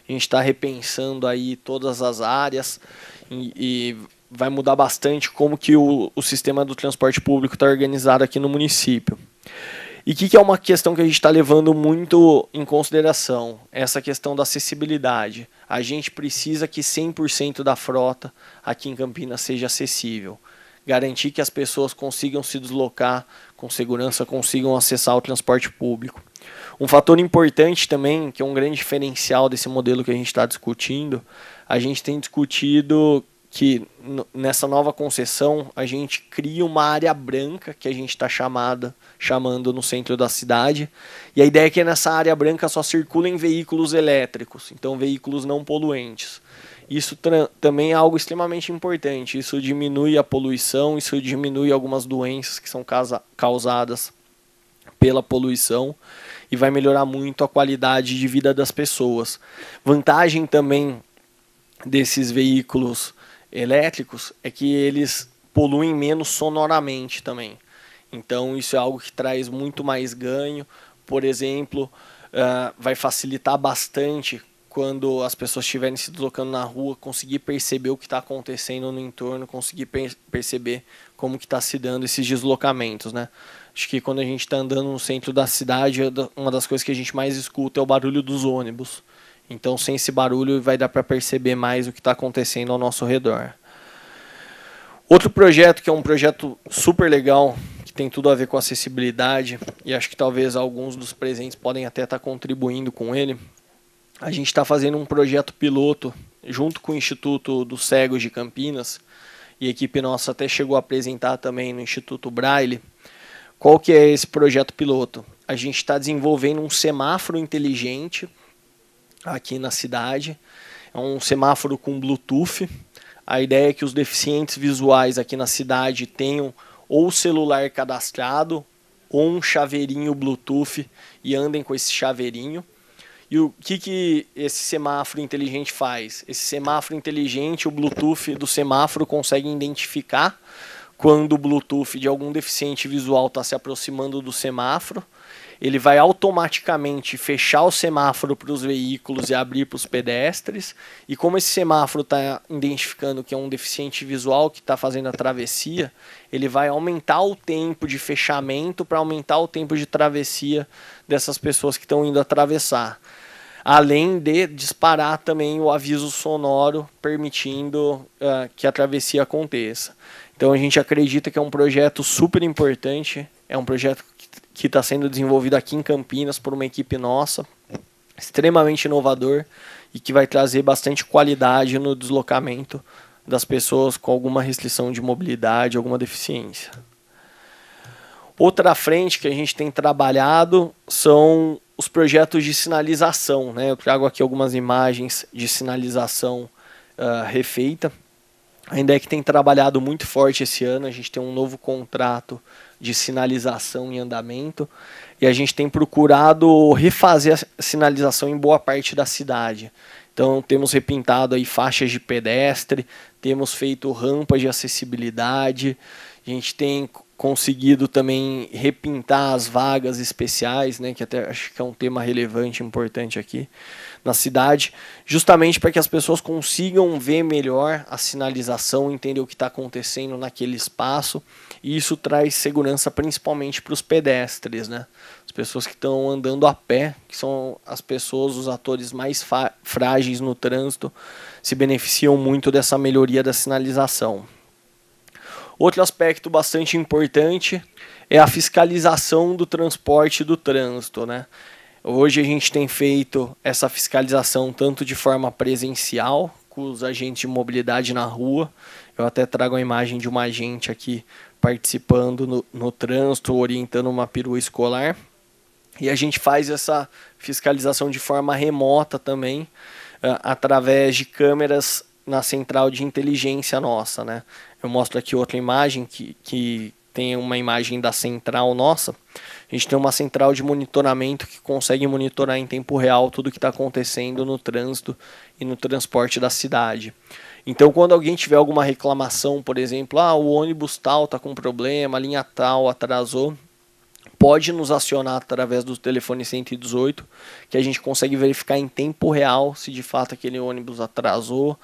A gente está repensando aí todas as áreas e vai mudar bastante como que o sistema do transporte público está organizado aqui no município. E o que é uma questão que a gente está levando muito em consideração? Essa questão da acessibilidade. A gente precisa que 100% da frota aqui em Campinas seja acessível. Garantir que as pessoas consigam se deslocar com segurança, consigam acessar o transporte público. Um fator importante também, que é um grande diferencial desse modelo que a gente está discutindo, a gente tem discutido que nessa nova concessão a gente cria uma área branca que a gente está chamando no centro da cidade, e a ideia é que nessa área branca só circulem veículos elétricos, então veículos não poluentes. Isso também é algo extremamente importante, isso diminui a poluição, isso diminui algumas doenças que são causadas pela poluição e vai melhorar muito a qualidade de vida das pessoas. Vantagem também desses veículos elétricos é que eles poluem menos sonoramente também. Então isso é algo que traz muito mais ganho. Por exemplo, vai facilitar bastante quando as pessoas estiverem se deslocando na rua, conseguir perceber o que está acontecendo no entorno, conseguir perceber como que está se dando esses deslocamentos, né? Acho que quando a gente está andando no centro da cidade, uma das coisas que a gente mais escuta é o barulho dos ônibus. Então, sem esse barulho, vai dar para perceber mais o que está acontecendo ao nosso redor. Outro projeto, que é um projeto super legal, que tem tudo a ver com acessibilidade, e acho que talvez alguns dos presentes podem até estar contribuindo com ele. A gente está fazendo um projeto piloto, junto com o Instituto dos Cegos de Campinas, e a equipe nossa até chegou a apresentar também no Instituto Braille. Qual que é esse projeto piloto? A gente está desenvolvendo um semáforo inteligente aqui na cidade. É um semáforo com Bluetooth. A ideia é que os deficientes visuais aqui na cidade tenham ou celular cadastrado ou um chaveirinho Bluetooth e andem com esse chaveirinho. E o que esse semáforo inteligente faz? Esse semáforo inteligente, o Bluetooth do semáforo consegue identificar quando o Bluetooth de algum deficiente visual está se aproximando do semáforo. Ele vai automaticamente fechar o semáforo para os veículos e abrir para os pedestres. E como esse semáforo está identificando que é um deficiente visual que está fazendo a travessia, ele vai aumentar o tempo de fechamento para aumentar o tempo de travessia dessas pessoas que estão indo atravessar. Além de disparar também o aviso sonoro permitindo que a travessia aconteça. Então a gente acredita que é um projeto super importante, é um projeto que está sendo desenvolvido aqui em Campinas por uma equipe nossa, extremamente inovador e que vai trazer bastante qualidade no deslocamento das pessoas com alguma restrição de mobilidade, alguma deficiência. Outra frente que a gente tem trabalhado são os projetos de sinalização, né? Eu trago aqui algumas imagens de sinalização refeita. A INDEC tem trabalhado muito forte esse ano, a gente tem um novo contrato de sinalização em andamento e a gente tem procurado refazer a sinalização em boa parte da cidade. Então temos repintado aí faixas de pedestre, temos feito rampas de acessibilidade, a gente tem conseguido também repintar as vagas especiais, né, que até acho que é um tema relevante, importante aqui na cidade, justamente para que as pessoas consigam ver melhor a sinalização, entender o que está acontecendo naquele espaço, e isso traz segurança principalmente para os pedestres, né? As pessoas que estão andando a pé, que são as pessoas, os atores mais frágeis no trânsito, se beneficiam muito dessa melhoria da sinalização. Outro aspecto bastante importante é a fiscalização do transporte e do trânsito, né? Hoje a gente tem feito essa fiscalização tanto de forma presencial, com os agentes de mobilidade na rua. Eu até trago a imagem de uma agente aqui participando no trânsito, orientando uma perua escolar. E a gente faz essa fiscalização de forma remota também, através de câmeras na central de inteligência nossa, né? Eu mostro aqui outra imagem que tem uma imagem da central nossa. A gente tem uma central de monitoramento que consegue monitorar em tempo real tudo que está acontecendo no trânsito e no transporte da cidade. Então, quando alguém tiver alguma reclamação, por exemplo, o ônibus tal está com problema, a linha tal atrasou, pode nos acionar através do telefone 118, que a gente consegue verificar em tempo real se de fato aquele ônibus atrasou.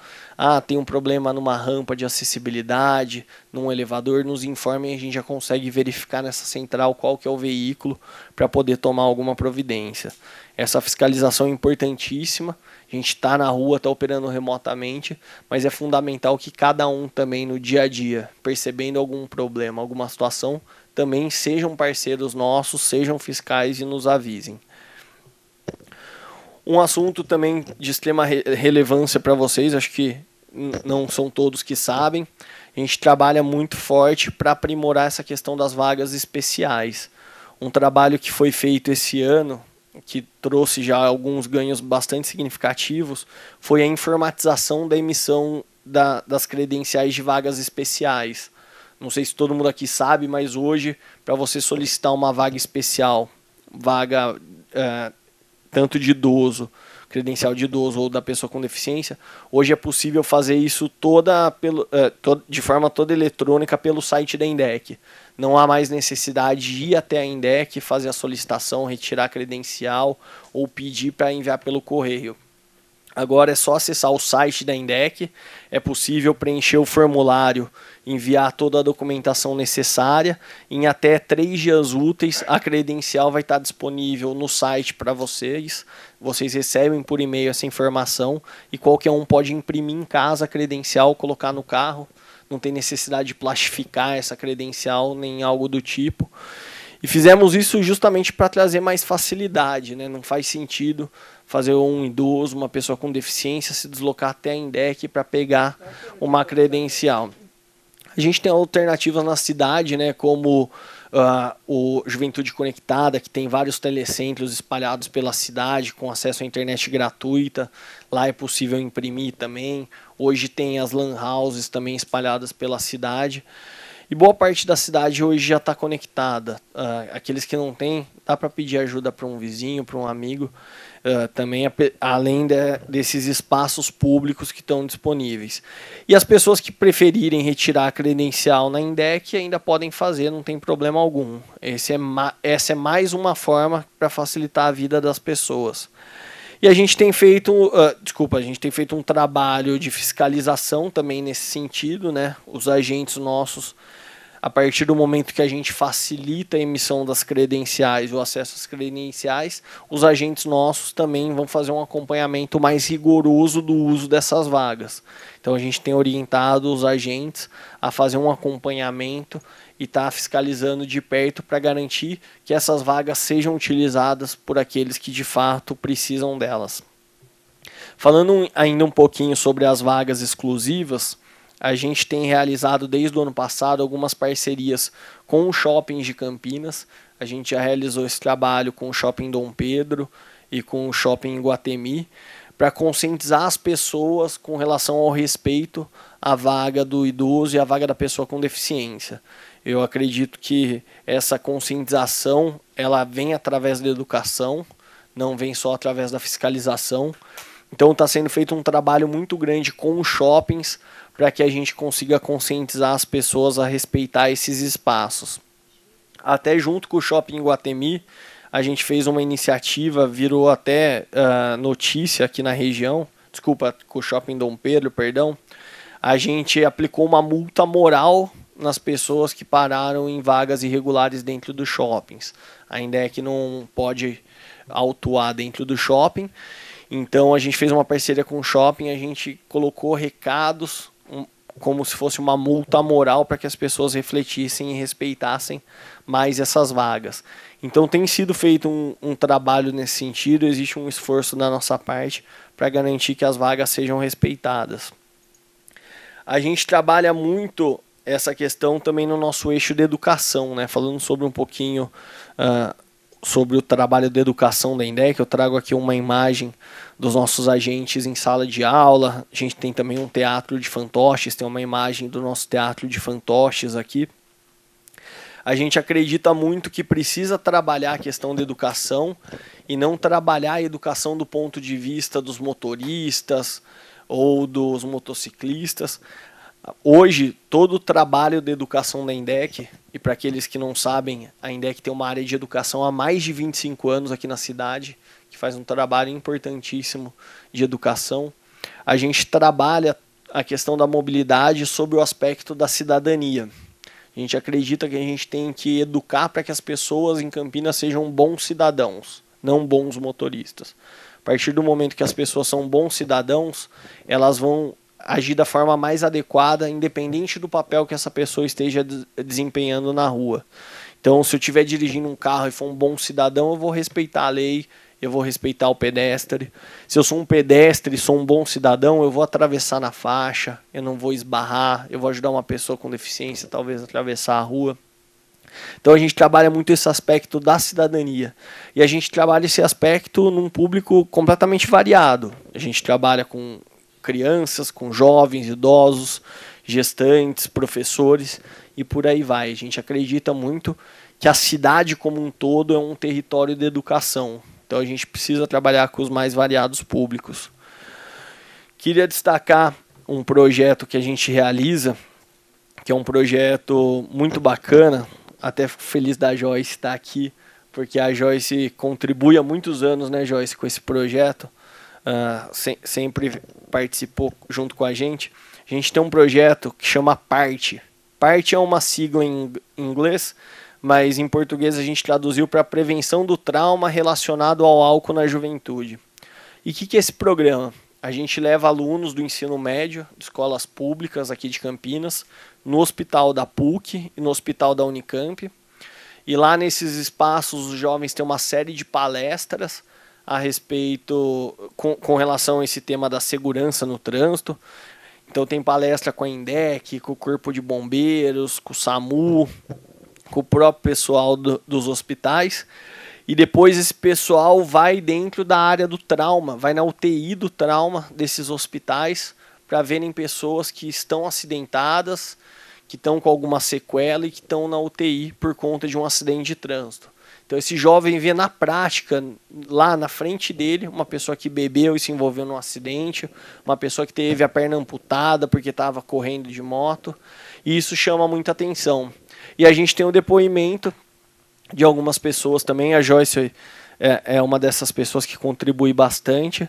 Tem um problema numa rampa de acessibilidade, num elevador, nos informem e a gente já consegue verificar nessa central qual que é o veículo para poder tomar alguma providência. Essa fiscalização é importantíssima, a gente está na rua, está operando remotamente, mas é fundamental que cada um também no dia a dia, percebendo algum problema, alguma situação, também sejam parceiros nossos, sejam fiscais e nos avisem. Um assunto também de extrema relevância para vocês, acho que não são todos que sabem, a gente trabalha muito forte para aprimorar essa questão das vagas especiais. Um trabalho que foi feito esse ano, que trouxe já alguns ganhos bastante significativos, foi a informatização da emissão das credenciais de vagas especiais. Não sei se todo mundo aqui sabe, mas hoje, para você solicitar uma vaga especial, vaga tanto de idoso, credencial de idoso ou da pessoa com deficiência, hoje é possível fazer isso de forma toda eletrônica pelo site da INDEC. Não há mais necessidade de ir até a INDEC, fazer a solicitação, retirar a credencial ou pedir para enviar pelo correio. Agora é só acessar o site da INDEC, é possível preencher o formulário, enviar toda a documentação necessária. Em até 3 dias úteis, a credencial vai estar disponível no site para vocês. Vocês recebem por e-mail essa informação e qualquer um pode imprimir em casa a credencial, colocar no carro. Não tem necessidade de plastificar essa credencial nem algo do tipo. E fizemos isso justamente para trazer mais facilidade, né? Não faz sentido fazer um idoso, uma pessoa com deficiência, se deslocar até a INDEC para pegar uma credencial. A gente tem alternativas na cidade, né, como o Juventude Conectada, que tem vários telecentros espalhados pela cidade, com acesso à internet gratuita. Lá é possível imprimir também. Hoje tem as LAN houses também espalhadas pela cidade. E boa parte da cidade hoje já está conectada. Aqueles que não têm, dá para pedir ajuda para um vizinho, para um amigo. Também além desses espaços públicos que estão disponíveis. E as pessoas que preferirem retirar a credencial na INDEC ainda podem fazer, não tem problema algum. Essa é mais uma forma para facilitar a vida das pessoas. E a gente tem feito, um trabalho de fiscalização também nesse sentido, né? Os agentes nossos, a partir do momento que a gente facilita a emissão das credenciais, o acesso às credenciais, os agentes nossos também vão fazer um acompanhamento mais rigoroso do uso dessas vagas. Então a gente tem orientado os agentes a fazer um acompanhamento e estar fiscalizando de perto para garantir que essas vagas sejam utilizadas por aqueles que de fato precisam delas. Falando ainda um pouquinho sobre as vagas exclusivas, a gente tem realizado desde o ano passado algumas parcerias com os shoppings de Campinas. A gente já realizou esse trabalho com o Shopping Dom Pedro e com o Shopping Iguatemi para conscientizar as pessoas com relação ao respeito à vaga do idoso e à vaga da pessoa com deficiência. Eu acredito que essa conscientização ela vem através da educação, não vem só através da fiscalização. Então está sendo feito um trabalho muito grande com os shoppings para que a gente consiga conscientizar as pessoas a respeitar esses espaços. Até junto com o Shopping Iguatemi, a gente fez uma iniciativa, virou até notícia aqui na região, com o Shopping Dom Pedro, perdão. A gente aplicou uma multa moral nas pessoas que pararam em vagas irregulares dentro dos shoppings. A INDEC não pode autuar dentro do shopping, então a gente fez uma parceria com o shopping, a gente colocou recados como se fosse uma multa moral para que as pessoas refletissem e respeitassem mais essas vagas. Então tem sido feito um trabalho nesse sentido, existe um esforço da nossa parte para garantir que as vagas sejam respeitadas. A gente trabalha muito essa questão também no nosso eixo de educação, né? Falando sobre um pouquinho sobre o trabalho de educação da INDEC, eu trago aqui uma imagem dos nossos agentes em sala de aula. A gente tem também um teatro de fantoches, tem uma imagem do nosso teatro de fantoches aqui. A gente acredita muito que precisa trabalhar a questão da educação e não trabalhar a educação do ponto de vista dos motoristas ou dos motociclistas. Hoje, todo o trabalho de educação da INDEC, e para aqueles que não sabem, a INDEC tem uma área de educação há mais de 25 anos aqui na cidade, que faz um trabalho importantíssimo de educação. A gente trabalha a questão da mobilidade sob o aspecto da cidadania. A gente acredita que a gente tem que educar para que as pessoas em Campinas sejam bons cidadãos, não bons motoristas. A partir do momento que as pessoas são bons cidadãos, elas vão agir da forma mais adequada, independente do papel que essa pessoa esteja desempenhando na rua. Então, se eu estiver dirigindo um carro e for um bom cidadão, eu vou respeitar a lei, eu vou respeitar o pedestre. Se eu sou um pedestre e sou um bom cidadão, eu vou atravessar na faixa, eu não vou esbarrar, eu vou ajudar uma pessoa com deficiência, talvez, a atravessar a rua. Então a gente trabalha muito esse aspecto da cidadania. E a gente trabalha esse aspecto num público completamente variado. A gente trabalha com crianças, com jovens, idosos, gestantes, professores e por aí vai. A gente acredita muito que a cidade como um todo é um território de educação. Então a gente precisa trabalhar com os mais variados públicos. Queria destacar um projeto que a gente realiza, que é um projeto muito bacana. Até fico feliz da Joyce estar aqui, porque a Joyce contribui há muitos anos, né, Joyce, com esse projeto. sempre participou junto com a gente tem um projeto que chama PART. PART é uma sigla em inglês, mas em português a gente traduziu para Prevenção do Trauma Relacionado ao Álcool na Juventude. E o que é esse programa? A gente leva alunos do ensino médio, de escolas públicas aqui de Campinas, no hospital da PUC e no hospital da Unicamp. E lá nesses espaços os jovens têm uma série de palestras a respeito, com relação a esse tema da segurança no trânsito. Então tem palestra com a INDEC, com o Corpo de Bombeiros, com o SAMU, com o próprio pessoal dos hospitais. E depois esse pessoal vai dentro da área do trauma, vai na UTI do trauma desses hospitais para verem pessoas que estão acidentadas, que estão com alguma sequela e que estão na UTI por conta de um acidente de trânsito. Então esse jovem vê na prática, lá na frente dele, uma pessoa que bebeu e se envolveu num acidente, uma pessoa que teve a perna amputada porque estava correndo de moto, e isso chama muita atenção. E a gente tem o depoimento de algumas pessoas também, a Joyce é uma dessas pessoas que contribui bastante,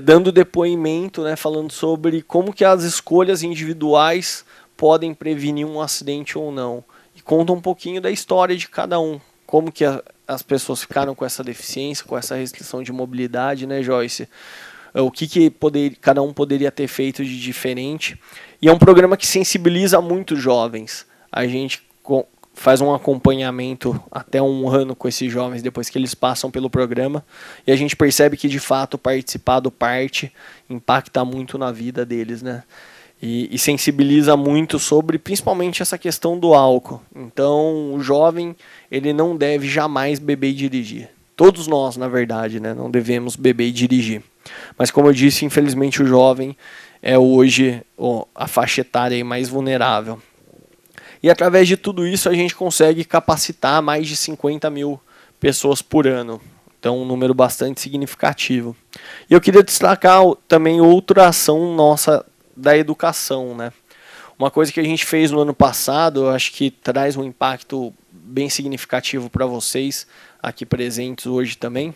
dando depoimento, né, falando sobre como que as escolhas individuais podem prevenir um acidente ou não. E conta um pouquinho da história de cada um, como que as pessoas ficaram com essa deficiência, com essa restrição de mobilidade, né, Joyce? O que cada um poderia ter feito de diferente. E é um programa que sensibiliza muito jovens. A gente faz um acompanhamento até 1 ano com esses jovens depois que eles passam pelo programa, e a gente percebe que de fato participar do PART impacta muito na vida deles, né? E sensibiliza muito sobre principalmente essa questão do álcool. Então o jovem ele não deve jamais beber e dirigir. Todos nós, na verdade, né, não devemos beber e dirigir. Mas como eu disse, infelizmente o jovem é hoje a faixa etária aí mais vulnerável. E através de tudo isso a gente consegue capacitar mais de 50 mil pessoas por ano. Então um número bastante significativo. E eu queria destacar também outra ação nossa da educação, né? Uma coisa que a gente fez no ano passado, eu acho que traz um impacto bem significativo para vocês aqui presentes hoje também.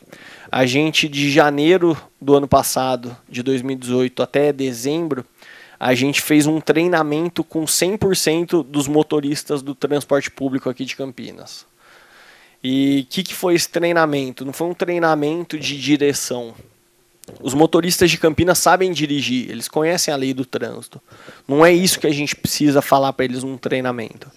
A gente, de janeiro do ano passado, de 2018 até dezembro, a gente fez um treinamento com 100% dos motoristas do transporte público aqui de Campinas. E o que foi esse treinamento? Não foi um treinamento de direção. Os motoristas de Campinas sabem dirigir, eles conhecem a lei do trânsito. Não é isso que a gente precisa falar para eles num treinamento.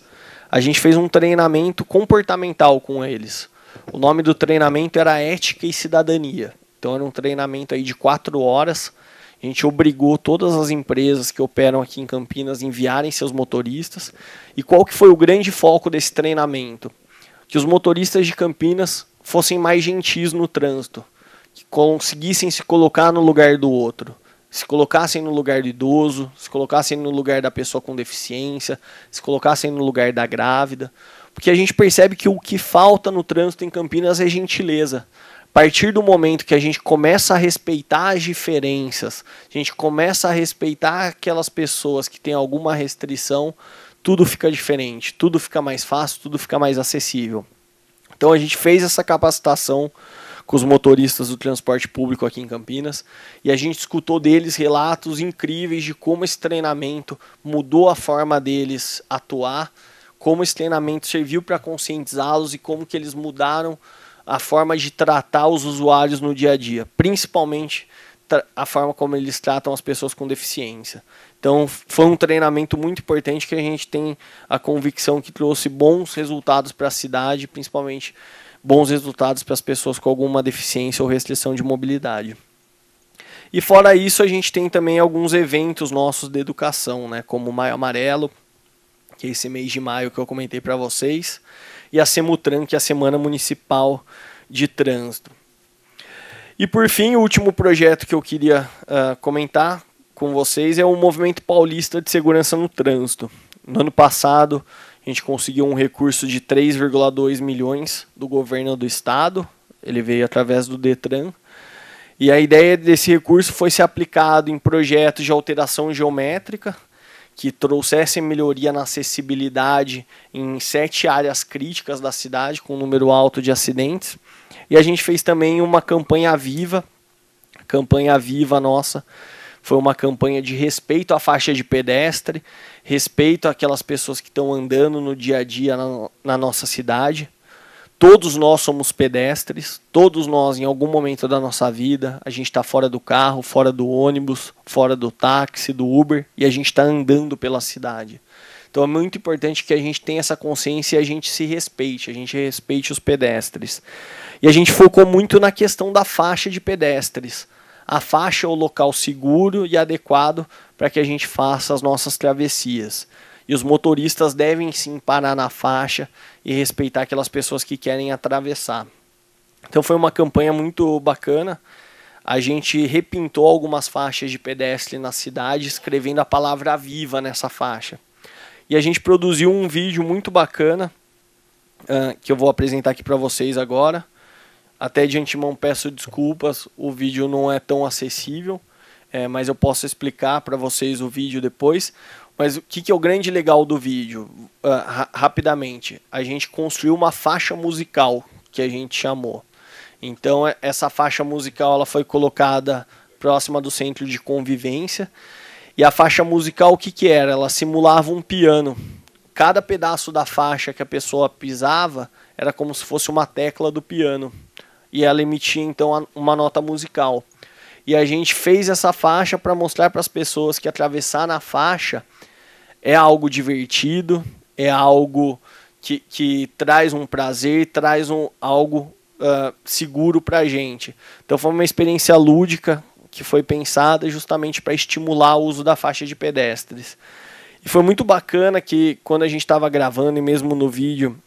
A gente fez um treinamento comportamental com eles. O nome do treinamento era Ética e Cidadania. Então era um treinamento aí de 4 horas. A gente obrigou todas as empresas que operam aqui em Campinas a enviarem seus motoristas. E qual que foi o grande foco desse treinamento? Que os motoristas de Campinas fossem mais gentis no trânsito, que conseguissem se colocar no lugar do outro, se colocassem no lugar do idoso, se colocassem no lugar da pessoa com deficiência, se colocassem no lugar da grávida, porque a gente percebe que o que falta no trânsito em Campinas é gentileza. A partir do momento que a gente começa a respeitar as diferenças, a gente começa a respeitar aquelas pessoas que têm alguma restrição, tudo fica diferente, tudo fica mais fácil, tudo fica mais acessível. Então a gente fez essa capacitação com os motoristas do transporte público aqui em Campinas, e a gente escutou deles relatos incríveis de como esse treinamento mudou a forma deles atuar, como esse treinamento serviu para conscientizá-los e como que eles mudaram a forma de tratar os usuários no dia a dia, principalmente a forma como eles tratam as pessoas com deficiência. Então foi um treinamento muito importante que a gente tem a convicção que trouxe bons resultados para a cidade, principalmente bons resultados para as pessoas com alguma deficiência ou restrição de mobilidade. E fora isso, a gente tem também alguns eventos nossos de educação, né, como o Maio Amarelo, que é esse mês de maio que eu comentei para vocês, e a Semutran, que é a Semana Municipal de Trânsito. E por fim, o último projeto que eu queria comentar com vocês é o Movimento Paulista de Segurança no Trânsito. No ano passado, a gente conseguiu um recurso de 3,2 milhões do governo do estado, ele veio através do Detran, e a ideia desse recurso foi ser aplicado em projetos de alteração geométrica, que trouxessem melhoria na acessibilidade em 7 áreas críticas da cidade, com um número alto de acidentes. E a gente fez também uma campanha viva, campanha viva nossa. Foi uma campanha de respeito à faixa de pedestre, respeito àquelas pessoas que estão andando no dia a dia na nossa cidade. Todos nós somos pedestres, todos nós em algum momento da nossa vida, a gente está fora do carro, fora do ônibus, fora do táxi, do Uber, e a gente está andando pela cidade. Então é muito importante que a gente tenha essa consciência e a gente se respeite, a gente respeite os pedestres. E a gente focou muito na questão da faixa de pedestres. A faixa é o local seguro e adequado para que a gente faça as nossas travessias. E os motoristas devem sim parar na faixa e respeitar aquelas pessoas que querem atravessar. Então foi uma campanha muito bacana. A gente repintou algumas faixas de pedestre na cidade, escrevendo a palavra viva nessa faixa. E a gente produziu um vídeo muito bacana, que eu vou apresentar aqui para vocês agora. Até de antemão peço desculpas, o vídeo não é tão acessível, mas eu posso explicar para vocês o vídeo depois. Mas o que é o grande legal do vídeo? Rapidamente, a gente construiu uma faixa musical, que a gente chamou. Então, essa faixa musical ela foi colocada próxima do centro de convivência. E a faixa musical, o que era? Ela simulava um piano. Cada pedaço da faixa que a pessoa pisava era como se fosse uma tecla do piano. E ela emitia, então, uma nota musical. E a gente fez essa faixa para mostrar para as pessoas que atravessar na faixa é algo divertido, é algo que traz um prazer, traz algo seguro para a gente. Então foi uma experiência lúdica que foi pensada justamente para estimular o uso da faixa de pedestres. E foi muito bacana que quando a gente estava gravando e mesmo no vídeo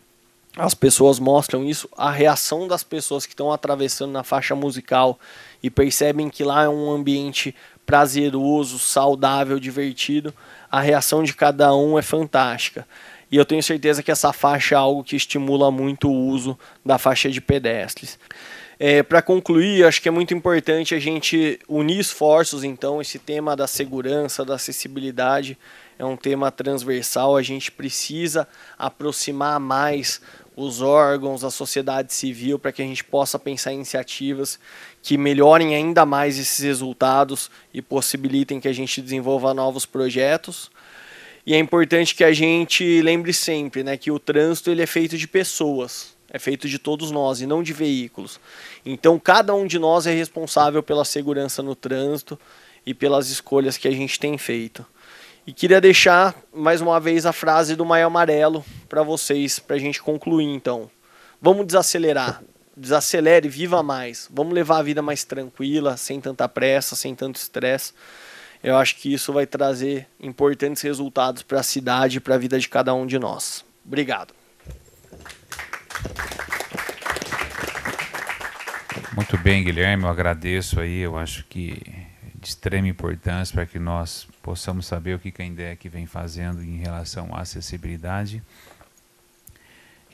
as pessoas mostram isso, a reação das pessoas que estão atravessando na faixa musical e percebem que lá é um ambiente prazeroso, saudável, divertido, a reação de cada um é fantástica. E eu tenho certeza que essa faixa é algo que estimula muito o uso da faixa de pedestres. Para concluir, acho que é muito importante a gente unir esforços, então, esse tema da segurança, da acessibilidade é um tema transversal, a gente precisa aproximar mais os órgãos, a sociedade civil, para que a gente possa pensar em iniciativas que melhorem ainda mais esses resultados e possibilitem que a gente desenvolva novos projetos. E é importante que a gente lembre sempre, né, que o trânsito ele é feito de pessoas, é feito de todos nós e não de veículos. Então cada um de nós é responsável pela segurança no trânsito e pelas escolhas que a gente tem feito. E queria deixar mais uma vez a frase do Maio Amarelo para vocês, para a gente concluir então. Vamos desacelerar, desacelere, viva mais, vamos levar a vida mais tranquila, sem tanta pressa, sem tanto estresse. Eu acho que isso vai trazer importantes resultados para a cidade e para a vida de cada um de nós. Obrigado. Muito bem, Guilherme, eu agradeço aí, eu acho que de extrema importância para que nós possamos saber o que a INDEC vem fazendo em relação à acessibilidade.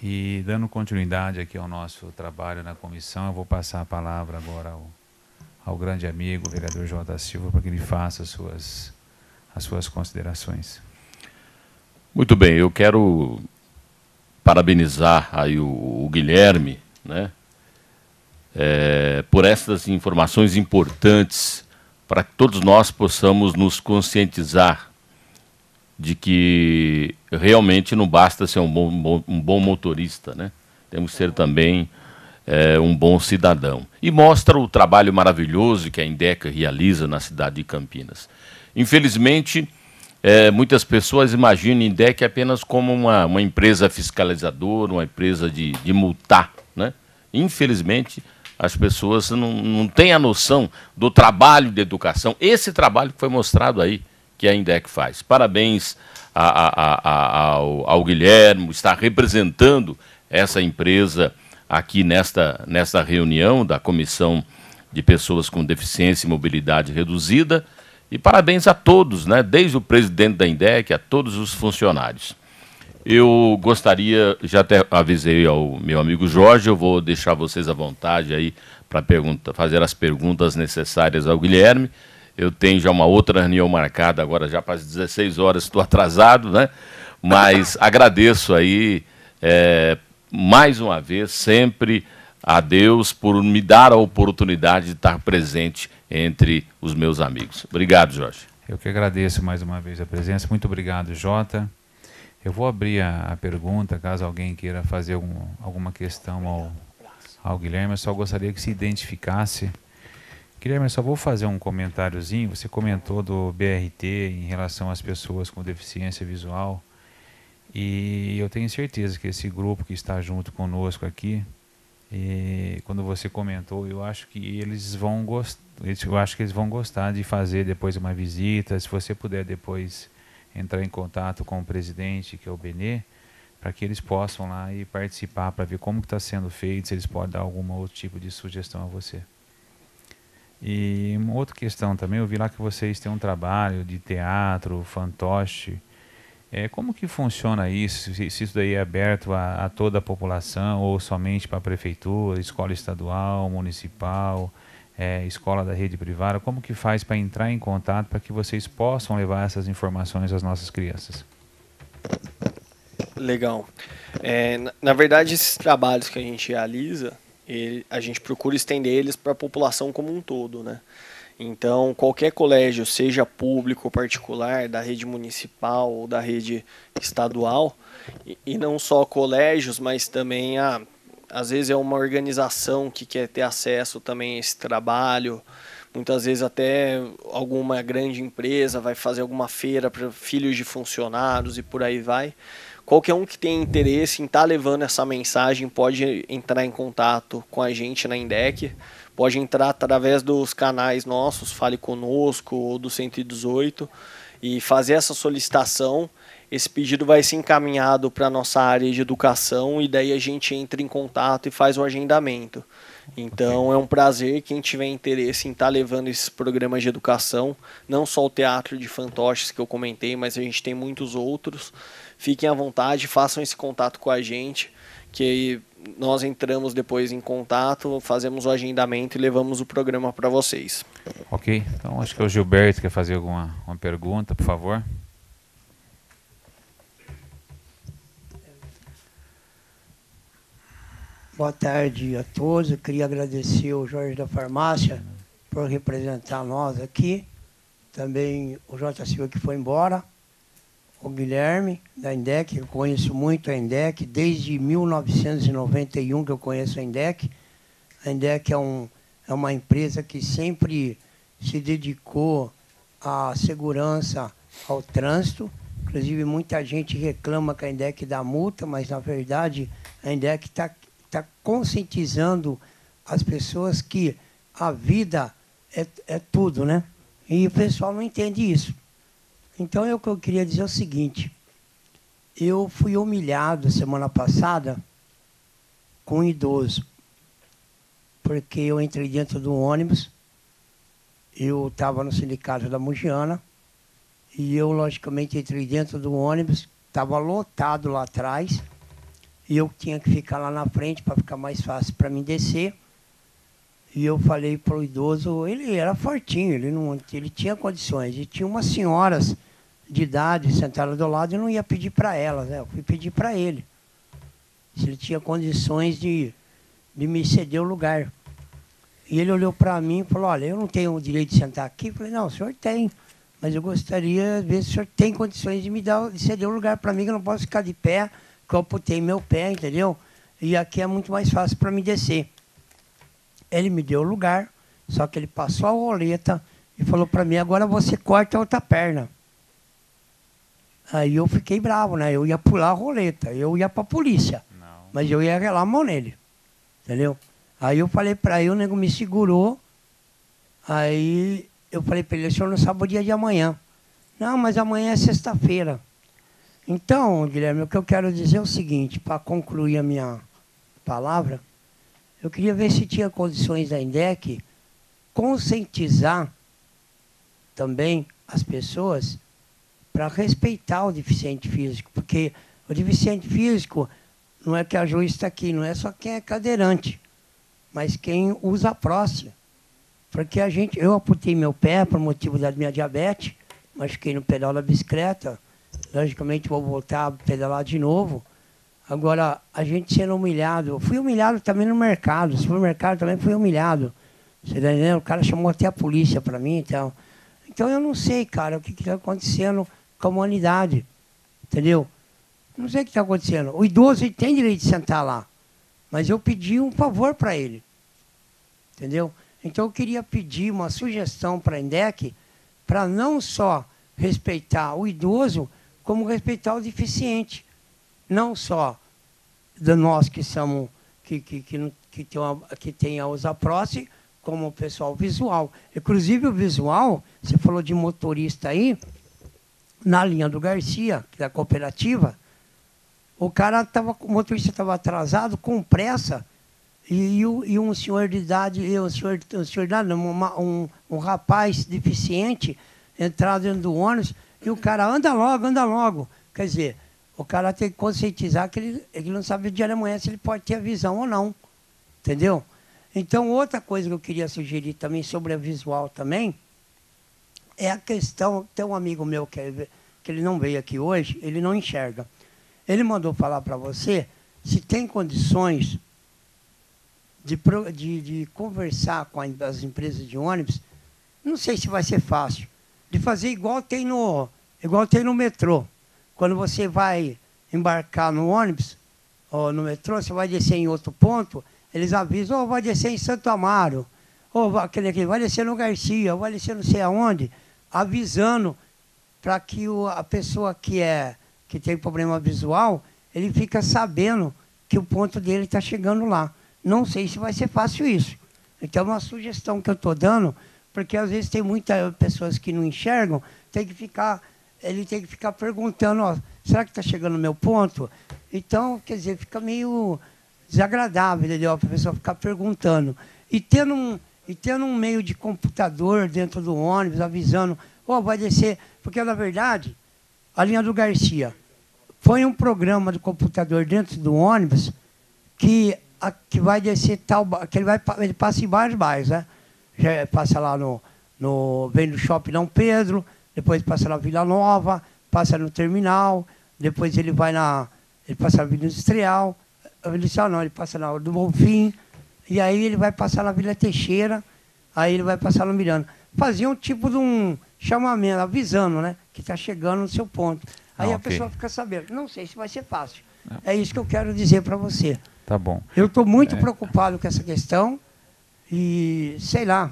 E dando continuidade aqui ao nosso trabalho na comissão, eu vou passar a palavra agora ao grande amigo, o vereador J. Silva, para que ele faça as suas considerações. Muito bem, eu quero parabenizar aí o Guilherme, né, por essas informações importantes para que todos nós possamos nos conscientizar de que realmente não basta ser um bom motorista, né? Temos que ser também um bom cidadão. E mostra o trabalho maravilhoso que a INDEC realiza na cidade de Campinas. Infelizmente, muitas pessoas imaginam a INDEC apenas como uma empresa fiscalizadora, uma empresa de multar, né? Infelizmente, as pessoas não têm a noção do trabalho de educação, esse trabalho que foi mostrado aí, que a INDEC faz. Parabéns ao Guilherme, está representando essa empresa aqui nesta reunião da Comissão de Pessoas com Deficiência e Mobilidade Reduzida, e parabéns a todos, né, desde o presidente da INDEC a todos os funcionários. Eu gostaria, já até avisei ao meu amigo Jorge, eu vou deixar vocês à vontade aí para fazer as perguntas necessárias ao Guilherme. Eu tenho já uma outra reunião marcada agora já para as 16 horas, estou atrasado, né? Mas agradeço aí mais uma vez sempre a Deus por me dar a oportunidade de estar presente entre os meus amigos. Obrigado, Jorge. Eu que agradeço mais uma vez a presença. Muito obrigado, Jota. Eu vou abrir a pergunta, caso alguém queira fazer alguma questão ao Guilherme. Eu só gostaria que se identificasse. Guilherme, eu só vou fazer um comentáriozinho. Você comentou do BRT em relação às pessoas com deficiência visual. E eu tenho certeza que esse grupo que está junto conosco aqui, e quando você comentou, eu acho que eles vão gostar de fazer depois uma visita. Se você puder depois entrar em contato com o presidente, que é o Benê, para que eles possam lá e participar, para ver como está sendo feito, se eles podem dar algum outro tipo de sugestão a você. E uma outra questão também, eu vi lá que vocês têm um trabalho de teatro, fantoche. Como que funciona isso? Se isso daí é aberto a toda a população ou somente para a prefeitura, escola estadual, municipal, escola da rede privada? Como que faz para entrar em contato para que vocês possam levar essas informações às nossas crianças? Legal. Na verdade, esses trabalhos que a gente realiza, a gente procura estender eles para a população como um todo, né? Então, qualquer colégio, seja público ou particular, da rede municipal ou da rede estadual, e não só colégios, mas também, às vezes é uma organização que quer ter acesso também a esse trabalho, muitas vezes até alguma grande empresa vai fazer alguma feira para filhos de funcionários e por aí vai. Qualquer um que tenha interesse em estar levando essa mensagem pode entrar em contato com a gente na INDEC. Pode entrar através dos canais nossos, Fale Conosco ou do 118 e fazer essa solicitação. Esse pedido vai ser encaminhado para a nossa área de educação e daí a gente entra em contato e faz o agendamento. Então é um prazer quem tiver interesse em estar levando esses programas de educação, não só o teatro de fantoches que eu comentei, mas a gente tem muitos outros. Fiquem à vontade, façam esse contato com a gente, que nós entramos depois em contato, fazemos o agendamento e levamos o programa para vocês. Ok, então acho que o Gilberto quer fazer uma pergunta, por favor. Boa tarde a todos. Eu queria agradecer ao Jorge da Farmácia por representar nós aqui. Também o Jota Silva, que foi embora. O Guilherme, da INDEC. Eu conheço muito a INDEC. Desde 1991 que eu conheço a INDEC. A INDEC é uma empresa que sempre se dedicou à segurança ao trânsito. Inclusive, muita gente reclama que a INDEC dá multa, mas, na verdade, a INDEC está conscientizando as pessoas que a vida é tudo, né? E o pessoal não entende isso. Então, o que eu queria dizer é o seguinte. Eu fui humilhado semana passada com um idoso, porque eu entrei dentro do ônibus, eu estava no sindicato da Mogiana, e eu, logicamente, entrei dentro do ônibus, estava lotado lá atrás, e eu tinha que ficar lá na frente para ficar mais fácil para mim descer. E eu falei para o idoso, ele era fortinho, ele tinha condições. E tinha umas senhoras de idade sentadas do lado e eu não ia pedir para elas, né? Eu fui pedir para ele. Se ele tinha condições de me ceder o lugar. E ele olhou para mim e falou, olha, eu não tenho o direito de sentar aqui. Eu falei, não, o senhor tem. Mas eu gostaria de ver se o senhor tem condições de ceder o lugar para mim, que eu não posso ficar de pé, que eu amputei meu pé, entendeu? E aqui é muito mais fácil para me descer. Ele me deu o lugar, só que ele passou a roleta e falou para mim, agora você corta a outra perna. Aí eu fiquei bravo, né? Eu ia pular a roleta, eu ia para a polícia. Não. Mas eu ia relar a mão nele, entendeu? Aí eu falei para ele, o nego me segurou, aí eu falei para ele, o senhor não sabe o dia de amanhã. Não, mas amanhã é sexta-feira. Então, Guilherme, o que eu quero dizer é o seguinte, para concluir a minha palavra, eu queria ver se tinha condições da INDEC conscientizar também as pessoas para respeitar o deficiente físico, porque o deficiente físico não é que a juiz está aqui, não é só quem é cadeirante, mas quem usa a próstata. Porque eu amputei meu pé por motivo da minha diabetes, machuquei no pedal da bicicleta, logicamente vou voltar a pedalar de novo. Agora, a gente sendo humilhado, eu fui humilhado também no mercado, no supermercado também fui humilhado. Você tá entendendo? O cara chamou até a polícia para mim e tal. Então eu não sei, cara, o que está acontecendo com a humanidade. Entendeu? Não sei o que está acontecendo. O idoso ele tem direito de sentar lá. Mas eu pedi um favor para ele. Entendeu? Então eu queria pedir uma sugestão para a INDEC para não só respeitar o idoso, como respeitar o deficiente. Não só de nós que somos, que tem a usar prótese, como o pessoal visual. Inclusive o visual, você falou de motorista aí, na linha do Garcia, da cooperativa, o motorista estava atrasado, com pressa, e um senhor de idade, um rapaz deficiente, entrar dentro do ônibus, e o cara anda logo. Quer dizer, o cara tem que conscientizar que ele não sabe o dia de amanhã se ele pode ter a visão ou não. Entendeu? Então, outra coisa que eu queria sugerir também sobre a visual também, é a questão, tem um amigo meu que ele não veio aqui hoje, ele não enxerga. Ele mandou falar para você se tem condições de conversar com as empresas de ônibus, não sei se vai ser fácil, de fazer igual tem no metrô. Quando você vai embarcar no ônibus, ou no metrô, você vai descer em outro ponto, eles avisam, vai descer em Santo Amaro, aquele aqui, vai descer no Garcia, vai descer não sei aonde, avisando para que a pessoa que tem problema visual, ele fica sabendo que o ponto dele está chegando lá. Não sei se vai ser fácil isso. Então, uma sugestão que eu estou dando, porque às vezes tem muitas pessoas que não enxergam, ele tem que ficar perguntando, será que está chegando no meu ponto? Então, quer dizer, fica meio desagradável, entendeu? A pessoa ficar perguntando. E tendo um meio de computador dentro do ônibus, avisando, vai descer. Porque, na verdade, a linha do Garcia foi um programa de computador dentro do ônibus que vai descer ele passa em vários bairros, né? Já passa lá vem do Shopping Dom Pedro, depois passa na Vila Nova, passa no terminal, depois ele passa na Vila Industrial, ele passa na do Bonfim, e aí ele vai passar na Vila Teixeira, aí ele vai passar no Miranda. Fazia um tipo de um chamamento, avisando, né, que está chegando no seu ponto. Aí a pessoa fica sabendo. Não sei se vai ser fácil. É isso que eu quero dizer para você. Tá bom. Eu estou muito preocupado com essa questão e sei lá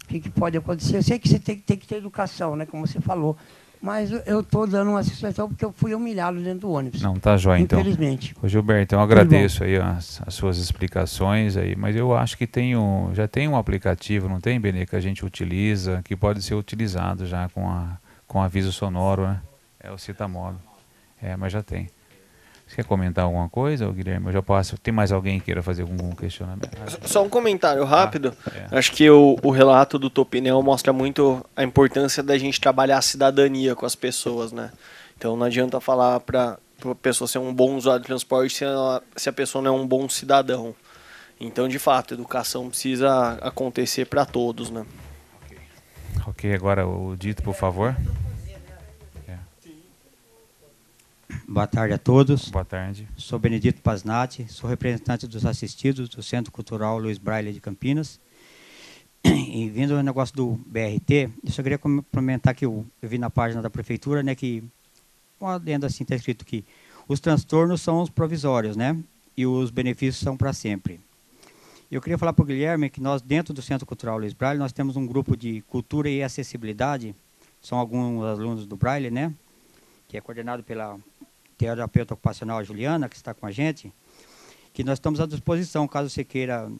o que pode acontecer. Eu sei que você tem que ter educação, né, como você falou, mas eu estou dando uma sugestão porque eu fui humilhado dentro do ônibus. Não, tá jóia, então. Infelizmente. Ô, Gilberto, eu agradeço aí as suas explicações aí, mas eu acho que já tem um aplicativo, não tem, Benê, que a gente utiliza, que pode ser utilizado já com aviso sonoro, né? É o Citamóvel. Mas já tem. Você quer comentar alguma coisa, Guilherme? Eu já posso. Tem mais alguém que queira fazer algum questionamento? Só um comentário rápido. Acho que o relato do Topinel mostra muito a importância da gente trabalhar a cidadania com as pessoas, né? Então não adianta falar para a pessoa ser um bom usuário de transporte se a pessoa não é um bom cidadão. Então, de fato, a educação precisa acontecer para todos, né? Ok, agora o Dito, por favor. Boa tarde a todos. Boa tarde. Sou Benedito Pasnati, sou representante dos assistidos do Centro Cultural Luiz Braille de Campinas. E vindo ao negócio do BRT, eu só queria comentar que eu vi na página da prefeitura, né, que uma adenda assim está escrito que os transtornos são os provisórios, né, e os benefícios são para sempre. Eu queria falar para o Guilherme que nós, dentro do Centro Cultural Luiz Braille, nós temos um grupo de cultura e acessibilidade, são alguns alunos do Braille, né, que é coordenado pela terapeuta ocupacional Juliana, que está com a gente, que nós estamos à disposição, caso você queira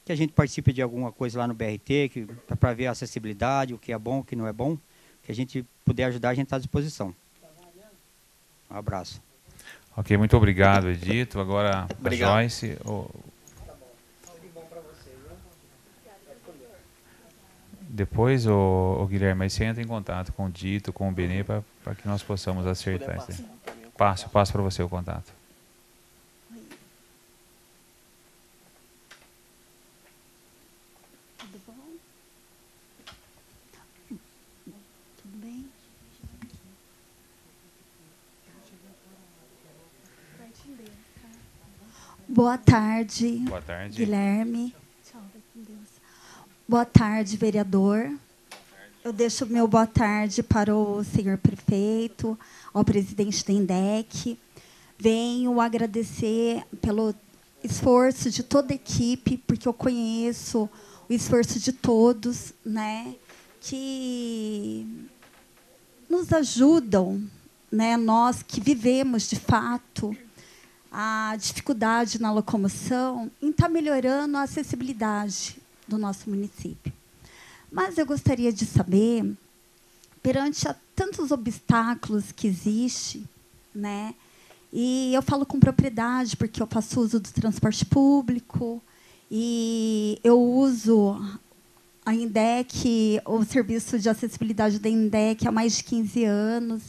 que a gente participe de alguma coisa lá no BRT, para ver a acessibilidade, o que é bom, o que não é bom, que a gente puder ajudar, a gente está à disposição. Um abraço. Ok, muito obrigado, Edito. Agora, obrigado. A Joyce. Depois, o Guilherme, você entra em contato com o Dito, com o Benê, para que nós possamos acertar isso. Passo para você o contato. Tudo bom? Tudo bem? Vai te ler, tá? Boa tarde, Boa tarde. Guilherme. Tchau, vai com Deus. Boa tarde, vereador. Eu deixo meu boa tarde para o senhor prefeito, ao presidente da INDEC. Venho agradecer pelo esforço de toda a equipe, porque eu conheço o esforço de todos, né, que nos ajudam, né, nós que vivemos, de fato, a dificuldade na locomoção, em estar melhorando a acessibilidade do nosso município. Mas eu gostaria de saber, perante a tantos obstáculos que existem, né, e eu falo com propriedade, porque eu faço uso do transporte público, e eu uso a INDEC, o serviço de acessibilidade da INDEC há mais de 15 anos,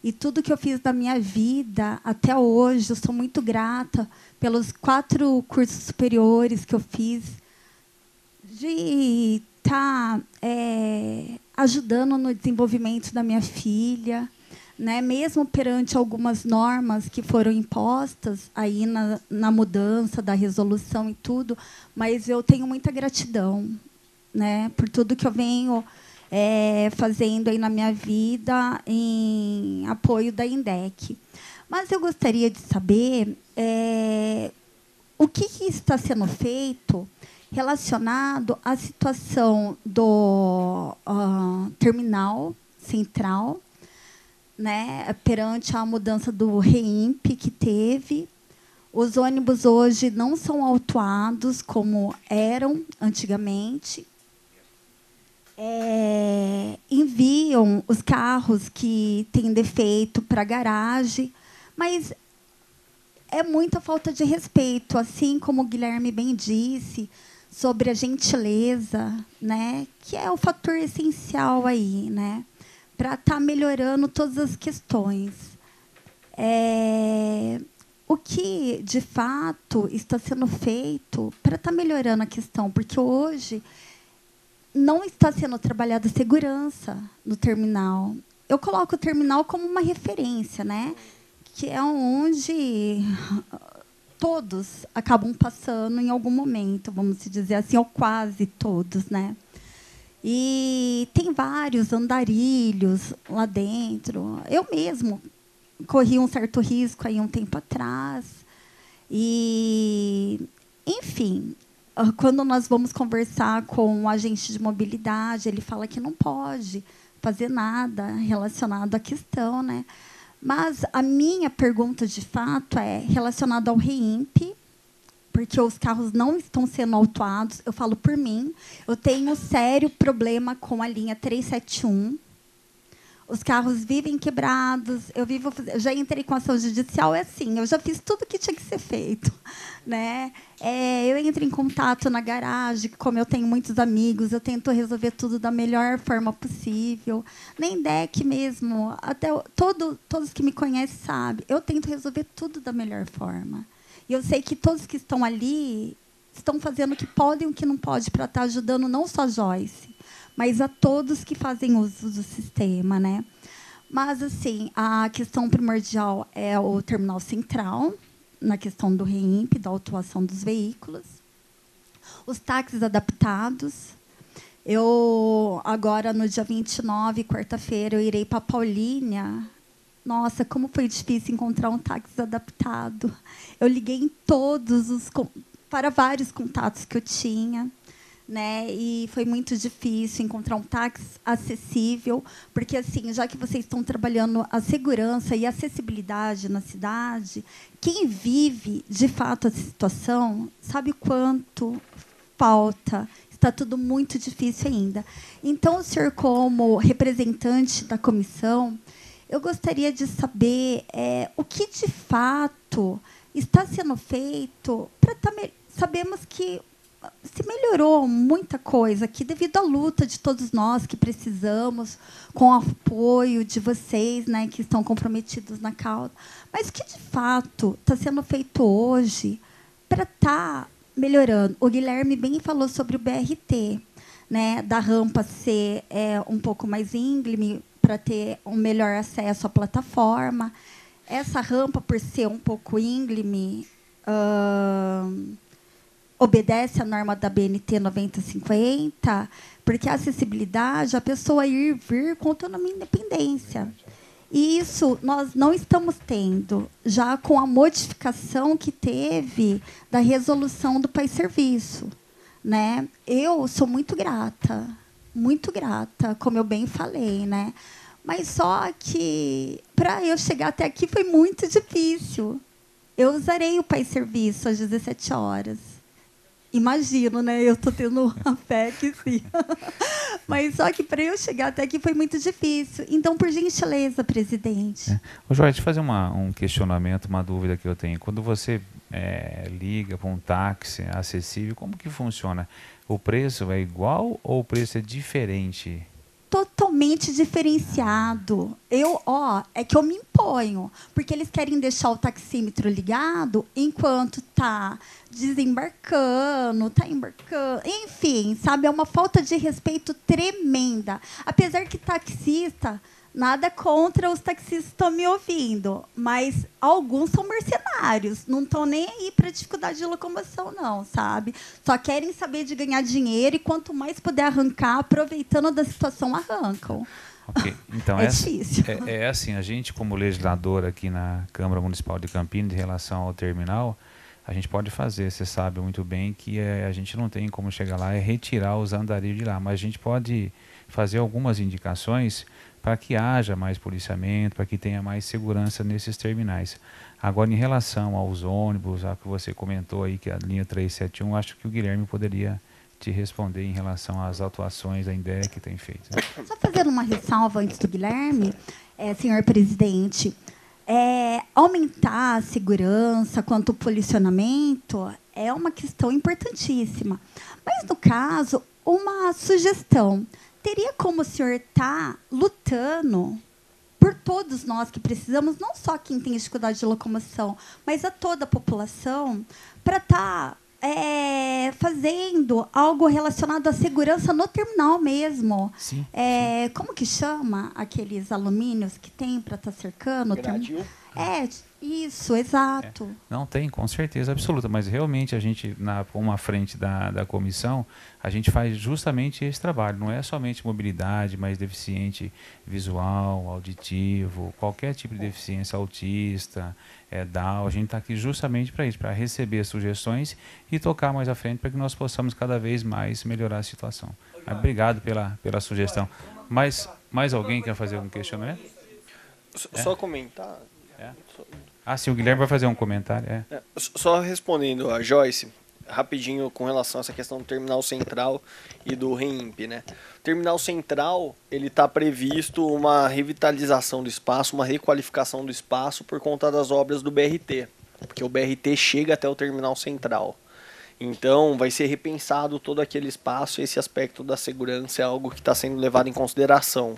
e tudo que eu fiz na minha vida, até hoje, eu sou muito grata pelos 4 cursos superiores que eu fiz, de estar ajudando no desenvolvimento da minha filha, né? Mesmo perante algumas normas que foram impostas aí na mudança da resolução e tudo, mas eu tenho muita gratidão, né, por tudo que eu venho fazendo aí na minha vida em apoio da INDEC. Mas eu gostaria de saber o que está sendo feito relacionado à situação do terminal central, né, perante a mudança do REIMP que teve. Os ônibus hoje não são autuados como eram antigamente. Enviam os carros que têm defeito para a garagem, mas é muita falta de respeito, assim como o Guilherme bem disse, sobre a gentileza, né, que é o fator essencial aí, né, para estar melhorando todas as questões. O que, de fato, está sendo feito para estar melhorando a questão? Porque hoje não está sendo trabalhada segurança no terminal. Eu coloco o terminal como uma referência, né, que é onde todos acabam passando em algum momento, vamos dizer assim, ou quase todos, né? E tem vários andarilhos lá dentro. Eu mesmo corri um certo risco aí um tempo atrás. E, enfim, quando nós vamos conversar com o agente de mobilidade, ele fala que não pode fazer nada relacionado à questão, né? Mas a minha pergunta, de fato, é relacionada ao REIMP, porque os carros não estão sendo autuados. Eu falo por mim, eu tenho um sério problema com a linha 371. Os carros vivem quebrados, eu já entrei com ação judicial, eu já fiz tudo que tinha que ser feito, né? Eu entro em contato na garagem, como eu tenho muitos amigos, eu tento resolver tudo da melhor forma possível. Na INDEC mesmo, até todos que me conhecem sabem, eu tento resolver tudo da melhor forma. E eu sei que todos que estão ali estão fazendo o que podem e o que não podem para estar ajudando não só a Joyce, mas a todos que fazem uso do sistema, né? Mas, assim, a questão primordial é o terminal central, na questão do REIMP, da autuação dos veículos. Os táxis adaptados. Eu, agora, no dia 29, quarta-feira, eu irei para Paulínia. Nossa, como foi difícil encontrar um táxi adaptado. Eu liguei em para vários contatos que eu tinha, né? E foi muito difícil encontrar um táxi acessível, porque, assim, já que vocês estão trabalhando a segurança e a acessibilidade na cidade, quem vive, de fato, a situação sabe o quanto falta. Está tudo muito difícil ainda. Então, o senhor, como representante da comissão, eu gostaria de saber o que, de fato, está sendo feito para sabemos que se melhorou muita coisa aqui devido à luta de todos nós que precisamos, com o apoio de vocês, né, que estão comprometidos na causa. Mas o que, de fato, está sendo feito hoje para estar melhorando? O Guilherme bem falou sobre o BRT, né, da rampa ser um pouco mais íngreme para ter um melhor acesso à plataforma. Essa rampa, por ser um pouco íngreme, obedece à norma da BNT 9050, porque a acessibilidade, a pessoa ir e vir com autonomia e independência. E isso nós não estamos tendo, já com a modificação que teve da resolução do Pai Serviço, né? Eu sou muito grata, como eu bem falei, né? Mas só que para eu chegar até aqui foi muito difícil. Eu usarei o Pai Serviço às 17 horas. Imagino, né? Eu estou tendo a fé que sim. Mas só que para eu chegar até aqui foi muito difícil. Então, por gentileza, presidente. Ô, Jorge, fazer um questionamento, uma dúvida que eu tenho. Quando você liga para um táxi acessível, como que funciona? O preço é igual ou o preço é diferente? Totalmente diferenciado. É que eu me imponho, porque eles querem deixar o taxímetro ligado enquanto tá desembarcando, tá embarcando, enfim, sabe, é uma falta de respeito tremenda. Apesar que taxista, nada contra os taxistas que estão me ouvindo, mas alguns são mercenários, não estão nem aí para dificuldade de locomoção, não, sabe? Só querem saber de ganhar dinheiro e quanto mais puder arrancar, aproveitando da situação, arrancam. Ok, então difícil. É assim, a gente como legislador aqui na Câmara Municipal de Campinas, em relação ao terminal, a gente pode fazer, você sabe muito bem que a gente não tem como chegar lá e retirar os andarilhos de lá, mas a gente pode fazer algumas indicações para que haja mais policiamento, para que tenha mais segurança nesses terminais. Agora, em relação aos ônibus, a que você comentou aí, que a linha 371, acho que o Guilherme poderia te responder em relação às atuações da INDEC que tem feito. Né? Só fazendo uma ressalva antes do Guilherme, senhor presidente, aumentar a segurança quanto ao policionamento é uma questão importantíssima. Mas, no caso, uma sugestão. Teria como o senhor estar lutando por todos nós que precisamos, não só quem tem dificuldade de locomoção, mas a toda a população, para estar fazendo algo relacionado à segurança no terminal mesmo? Sim. Como que chama aqueles alumínios que tem para estar cercando o terminal? Isso, exato. Não tem, com certeza absoluta, mas realmente a gente, uma frente da comissão, a gente faz justamente esse trabalho. Não é somente mobilidade, mas deficiente visual, auditivo, qualquer tipo de deficiência, autista, Down. A gente está aqui justamente para isso, para receber sugestões e tocar mais à frente para que nós possamos cada vez mais melhorar a situação. Mas obrigado pela sugestão. Mais alguém quer fazer um questionamento? Só comentar. Sim, o Guilherme vai fazer um comentário. Só respondendo a Joyce, rapidinho com relação a essa questão do terminal central e do REIMP, né? O terminal central, ele está previsto uma revitalização do espaço, uma requalificação do espaço por conta das obras do BRT, porque o BRT chega até o terminal central. Então, vai ser repensado todo aquele espaço, e esse aspecto da segurança é algo que está sendo levado em consideração.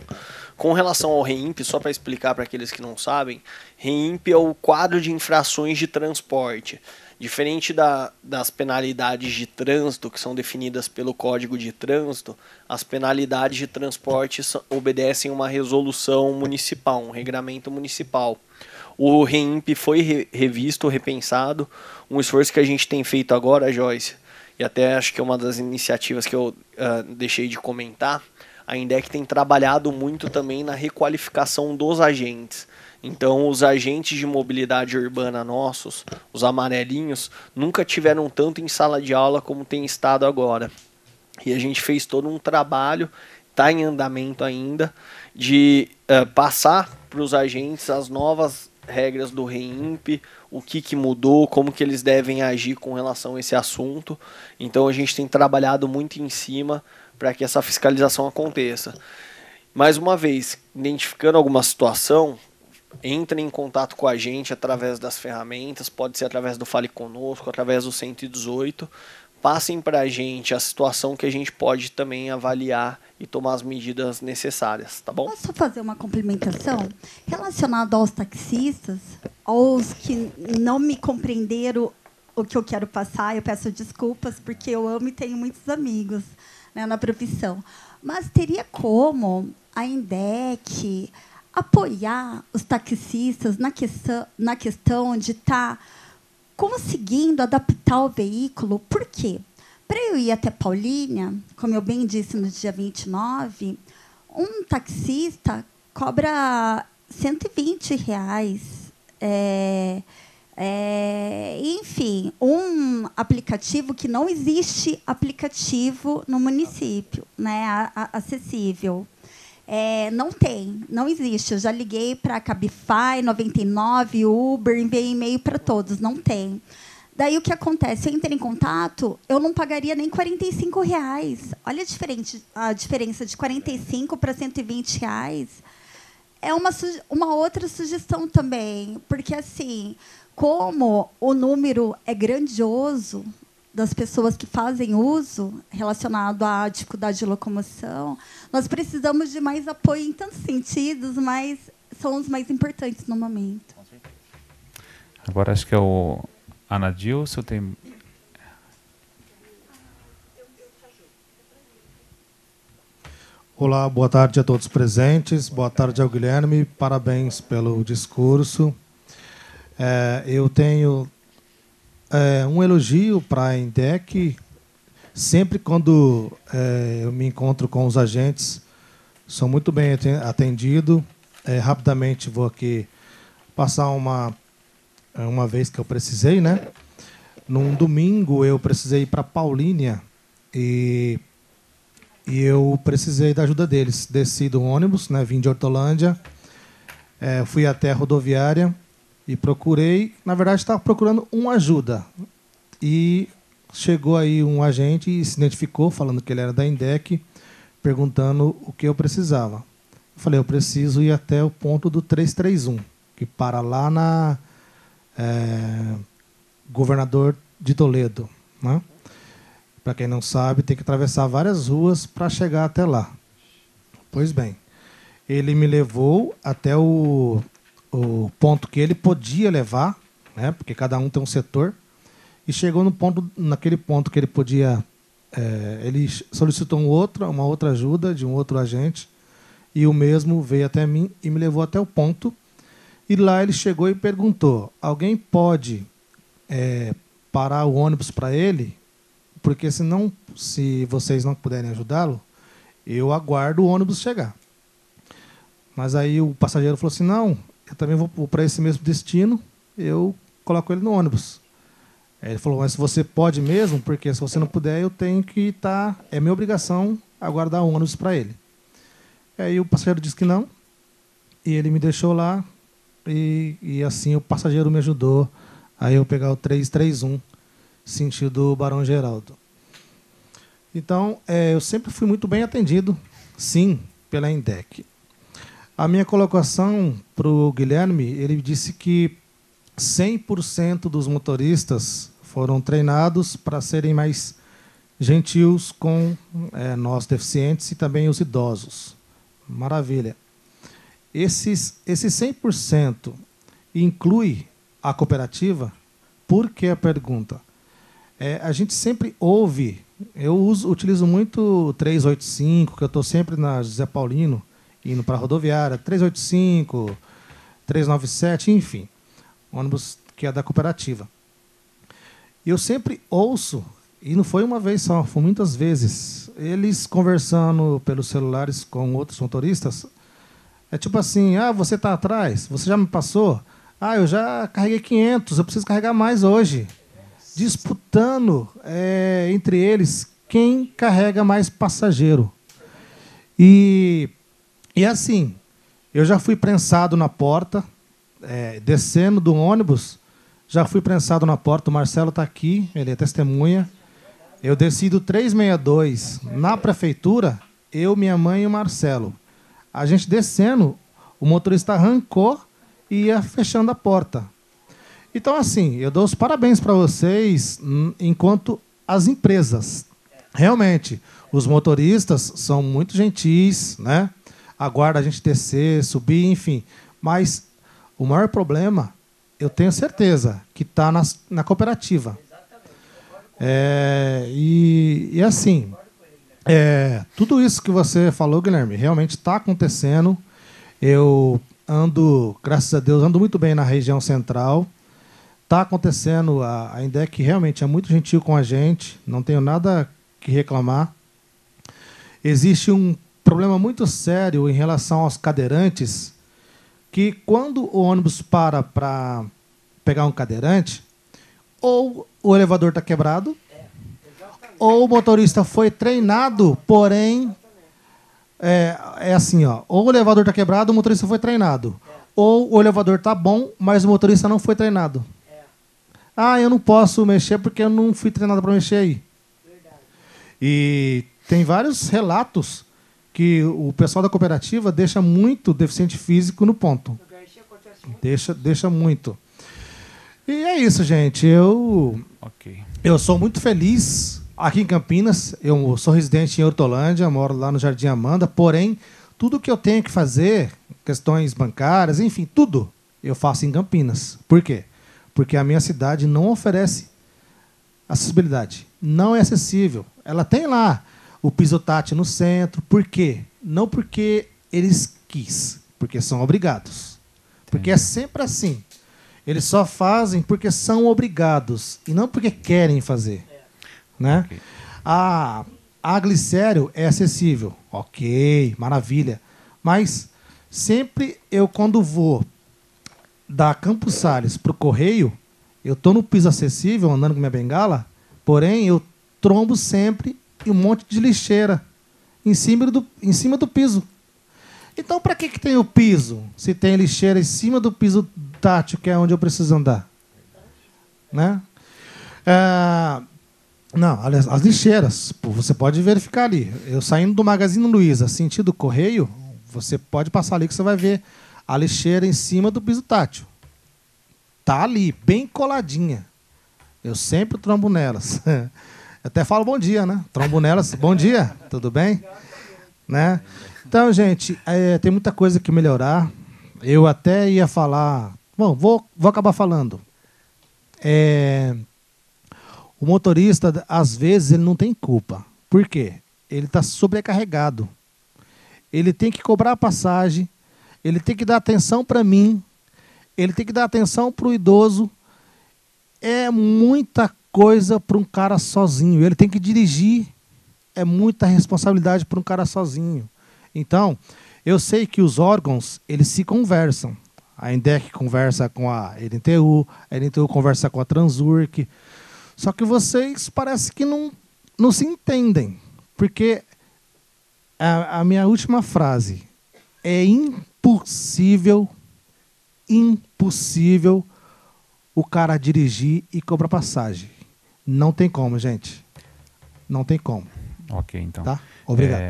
Com relação ao REIMP, só para explicar para aqueles que não sabem, REIMP é o quadro de infrações de transporte. Diferente das penalidades de trânsito, que são definidas pelo Código de Trânsito, as penalidades de transporte obedecem a uma resolução municipal, um regramento municipal. O REIMP foi revisto, repensado, um esforço que a gente tem feito agora, Joyce, e até acho que é uma das iniciativas que eu deixei de comentar, a INDEC tem trabalhado muito também na requalificação dos agentes. Então, os agentes de mobilidade urbana nossos, os amarelinhos, nunca tiveram tanto em sala de aula como tem estado agora. E a gente fez todo um trabalho, está em andamento ainda, de passar para os agentes as novas regras do REIMP, o que mudou, como que eles devem agir com relação a esse assunto. Então, a gente tem trabalhado muito em cima para que essa fiscalização aconteça. Mais uma vez, identificando alguma situação, entrem em contato com a gente através das ferramentas, pode ser através do Fale Conosco, através do 118, passem para a gente a situação que a gente pode também avaliar e tomar as medidas necessárias, tá bom? Posso fazer uma complementação? Relacionado aos taxistas, aos que não me compreenderam o que eu quero passar, eu peço desculpas, porque eu amo e tenho muitos amigos, né, na profissão. Mas teria como a INDEC apoiar os taxistas na questão de estar conseguindo adaptar o veículo. Por quê? Para eu ir até Paulínia, como eu bem disse no dia 29, um taxista cobra R$ 120. Enfim, um aplicativo que não existe aplicativo no município, né, acessível. Não existe. Eu já liguei para Cabify, 99, Uber, enviei e-mail para todos, não tem. Daí o que acontece? Eu entrei em contato, eu não pagaria nem R$ 45. Olha a diferença de 45 para R$ 120. É uma outra sugestão também, porque assim, como o número é grandioso das pessoas que fazem uso relacionado à dificuldade de locomoção, nós precisamos de mais apoio em tantos sentidos, mas são os mais importantes no momento. Agora acho que é o Anadilson. Tem... Olá, boa tarde a todos presentes. Boa tarde ao Guilherme. Parabéns pelo discurso. Eu tenho um elogio para a INDEC. Sempre quando eu me encontro com os agentes, sou muito bem atendido. Rapidamente vou aqui passar uma vez que eu precisei, né? Num domingo eu precisei ir para Paulínia e eu precisei da ajuda deles. Desci do ônibus, né? Vim de Hortolândia, fui até a rodoviária e procurei. Na verdade, estava procurando uma ajuda. E chegou aí um agente e se identificou, falando que ele era da INDEC, perguntando o que eu precisava. Eu falei, eu preciso ir até o ponto do 331, que para lá na Governador de Toledo, né? Para quem não sabe, tem que atravessar várias ruas para chegar até lá. Pois bem, ele me levou até o ponto que ele podia levar, né? Porque cada um tem um setor, e chegou naquele ponto que ele podia. Ele solicitou uma outra ajuda de um outro agente, e o mesmo veio até mim e me levou até o ponto. E lá ele chegou e perguntou: alguém pode parar o ônibus para ele? Porque se vocês não puderem ajudá-lo, eu aguardo o ônibus chegar. Mas aí o passageiro falou assim: não, eu também vou para esse mesmo destino, eu coloco ele no ônibus. Aí ele falou: mas você pode mesmo? Porque se você não puder, eu tenho que estar... É minha obrigação aguardar o ônibus para ele. Aí o passageiro disse que não, e ele me deixou lá, e assim o passageiro me ajudou a eu pegar o 331, sentido Barão Geraldo. Então, eu sempre fui muito bem atendido, sim, pela INDEC. A minha colocação para o Guilherme, ele disse que 100% dos motoristas foram treinados para serem mais gentios com nós deficientes e também os idosos. Maravilha. Esse 100% inclui a cooperativa? Por que a pergunta? A gente sempre ouve, utilizo muito o 385, que eu estou sempre na José Paulino, indo para a rodoviária, 385, 397, enfim, ônibus que é da cooperativa. Eu sempre ouço, e não foi uma vez só, foi muitas vezes, eles conversando pelos celulares com outros motoristas, tipo assim: você está atrás? Você já me passou? Eu já carreguei 500, eu preciso carregar mais hoje. Disputando entre eles quem carrega mais passageiro. E assim, eu já fui prensado na porta, descendo do ônibus, já fui prensado na porta. O Marcelo está aqui, ele é testemunha. Eu desci do 362 na prefeitura, eu, minha mãe e o Marcelo. A gente descendo, o motorista arrancou e ia fechando a porta. Então, assim, eu dou os parabéns para vocês enquanto as empresas. Realmente, os motoristas são muito gentis, né? Aguarda a gente descer, subir, enfim. Mas o maior problema, eu tenho certeza, que está na cooperativa. E assim, tudo isso que você falou, Guilherme, realmente está acontecendo. Eu graças a Deus, ando muito bem na região central. está acontecendo, a INDEC realmente é muito gentil com a gente, não tenho nada que reclamar. Existe um problema muito sério em relação aos cadeirantes, que quando o ônibus para pegar um cadeirante, ou o elevador está quebrado, ou o motorista foi treinado, porém, é assim, ó, ou o elevador está quebrado, o motorista foi treinado, ou o elevador está bom, mas o motorista não foi treinado. Ah, eu não posso mexer porque eu não fui treinado para mexer aí. E tem vários relatos que o pessoal da cooperativa deixa muito deficiente físico no ponto. Deixa muito. E é isso, gente. Eu sou muito feliz aqui em Campinas. Eu sou residente em Hortolândia, moro lá no Jardim Amanda. Porém, tudo que eu tenho que fazer, questões bancárias, enfim, tudo, eu faço em Campinas. Por quê? Porque a minha cidade não oferece acessibilidade. Não é acessível. Ela tem lá o piso tátil no centro. Por quê? Não porque eles quis, porque são obrigados. Porque é sempre assim. Eles só fazem porque são obrigados e não porque querem fazer. Né? Okay. A glicério é acessível. Ok, maravilha. Mas sempre eu, quando vou da Campos Sales para o Correio, eu estou no piso acessível, andando com minha bengala, porém eu trombo sempre um monte de lixeira em cima do piso. Então, para que tem o piso, se tem lixeira em cima do piso tátil, que é onde eu preciso andar? Né? Não, as lixeiras, você pode verificar ali. Eu saindo do Magazine Luiza, sentido Correio, você pode passar ali que você vai ver a lixeira em cima do piso tátil. Tá ali, bem coladinha. Eu sempre trombo nelas. Até falo bom dia, né? Trombo nelas. Bom dia, tudo bem? Né? Então, gente, tem muita coisa que melhorar. Eu até ia falar... Bom, vou acabar falando. O motorista, às vezes, ele não tem culpa. Por quê? Ele está sobrecarregado. Ele tem que cobrar a passagem, ele tem que dar atenção para mim, ele tem que dar atenção para o idoso. É muita coisa para um cara sozinho. Ele tem que dirigir. É muita responsabilidade para um cara sozinho. Então, eu sei que os órgãos, eles se conversam. A INDEC conversa com a NTU conversa com a Transurc. Só que vocês parece que não se entendem. Porque a minha última frase é impossível o cara dirigir e cobrar passagem. Não tem como, gente. Não tem como. Ok, então. Tá? Obrigado.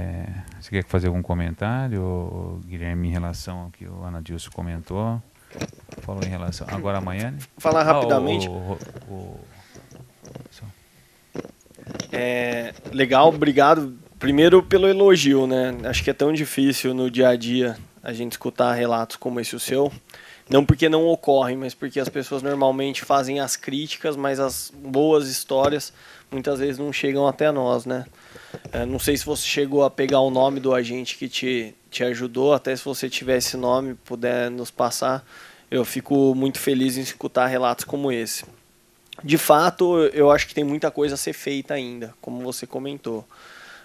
Você quer fazer algum comentário, Guilherme, em relação ao que o Anadilson comentou? Falou em relação... Agora amanhã? Falar rapidamente. Legal, obrigado. Primeiro pelo elogio, né? Acho que é tão difícil no dia a dia a gente escutar relatos como esse o seu. Não porque não ocorrem, mas porque as pessoas normalmente fazem as críticas, mas as boas histórias muitas vezes não chegam até nós, né? Não sei se você chegou a pegar o nome do agente que te ajudou, até se você tiver esse nome, puder nos passar, eu fico muito feliz em escutar relatos como esse. De fato, eu acho que tem muita coisa a ser feita ainda, como você comentou.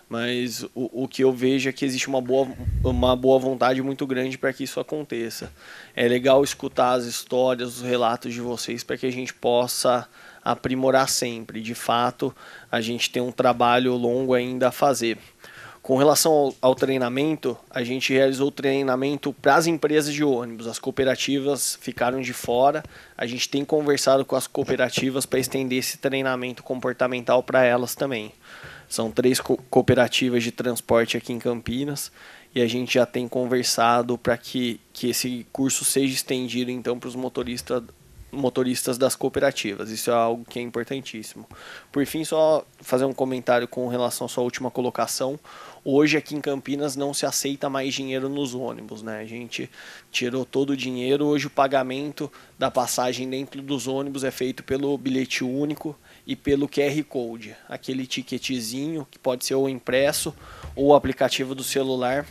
Mas o que eu vejo é que existe uma boa vontade muito grande para que isso aconteça. É legal escutar as histórias, os relatos de vocês para que a gente possa aprimorar sempre. De fato, a gente tem um trabalho longo ainda a fazer. Com relação ao treinamento, a gente realizou o treinamento para as empresas de ônibus. As cooperativas ficaram de fora. A gente tem conversado com as cooperativas para estender esse treinamento comportamental para elas também. São 3 cooperativas de transporte aqui em Campinas e a gente já tem conversado para que esse curso seja estendido então para os motoristas das cooperativas. Isso é algo que é importantíssimo. Por fim, só fazer um comentário com relação à sua última colocação. Hoje aqui em Campinas não se aceita mais dinheiro nos ônibus, né? A gente tirou todo o dinheiro. Hoje o pagamento da passagem dentro dos ônibus é feito pelo bilhete único e pelo QR Code, aquele ticketzinho que pode ser ou impresso ou o aplicativo do celular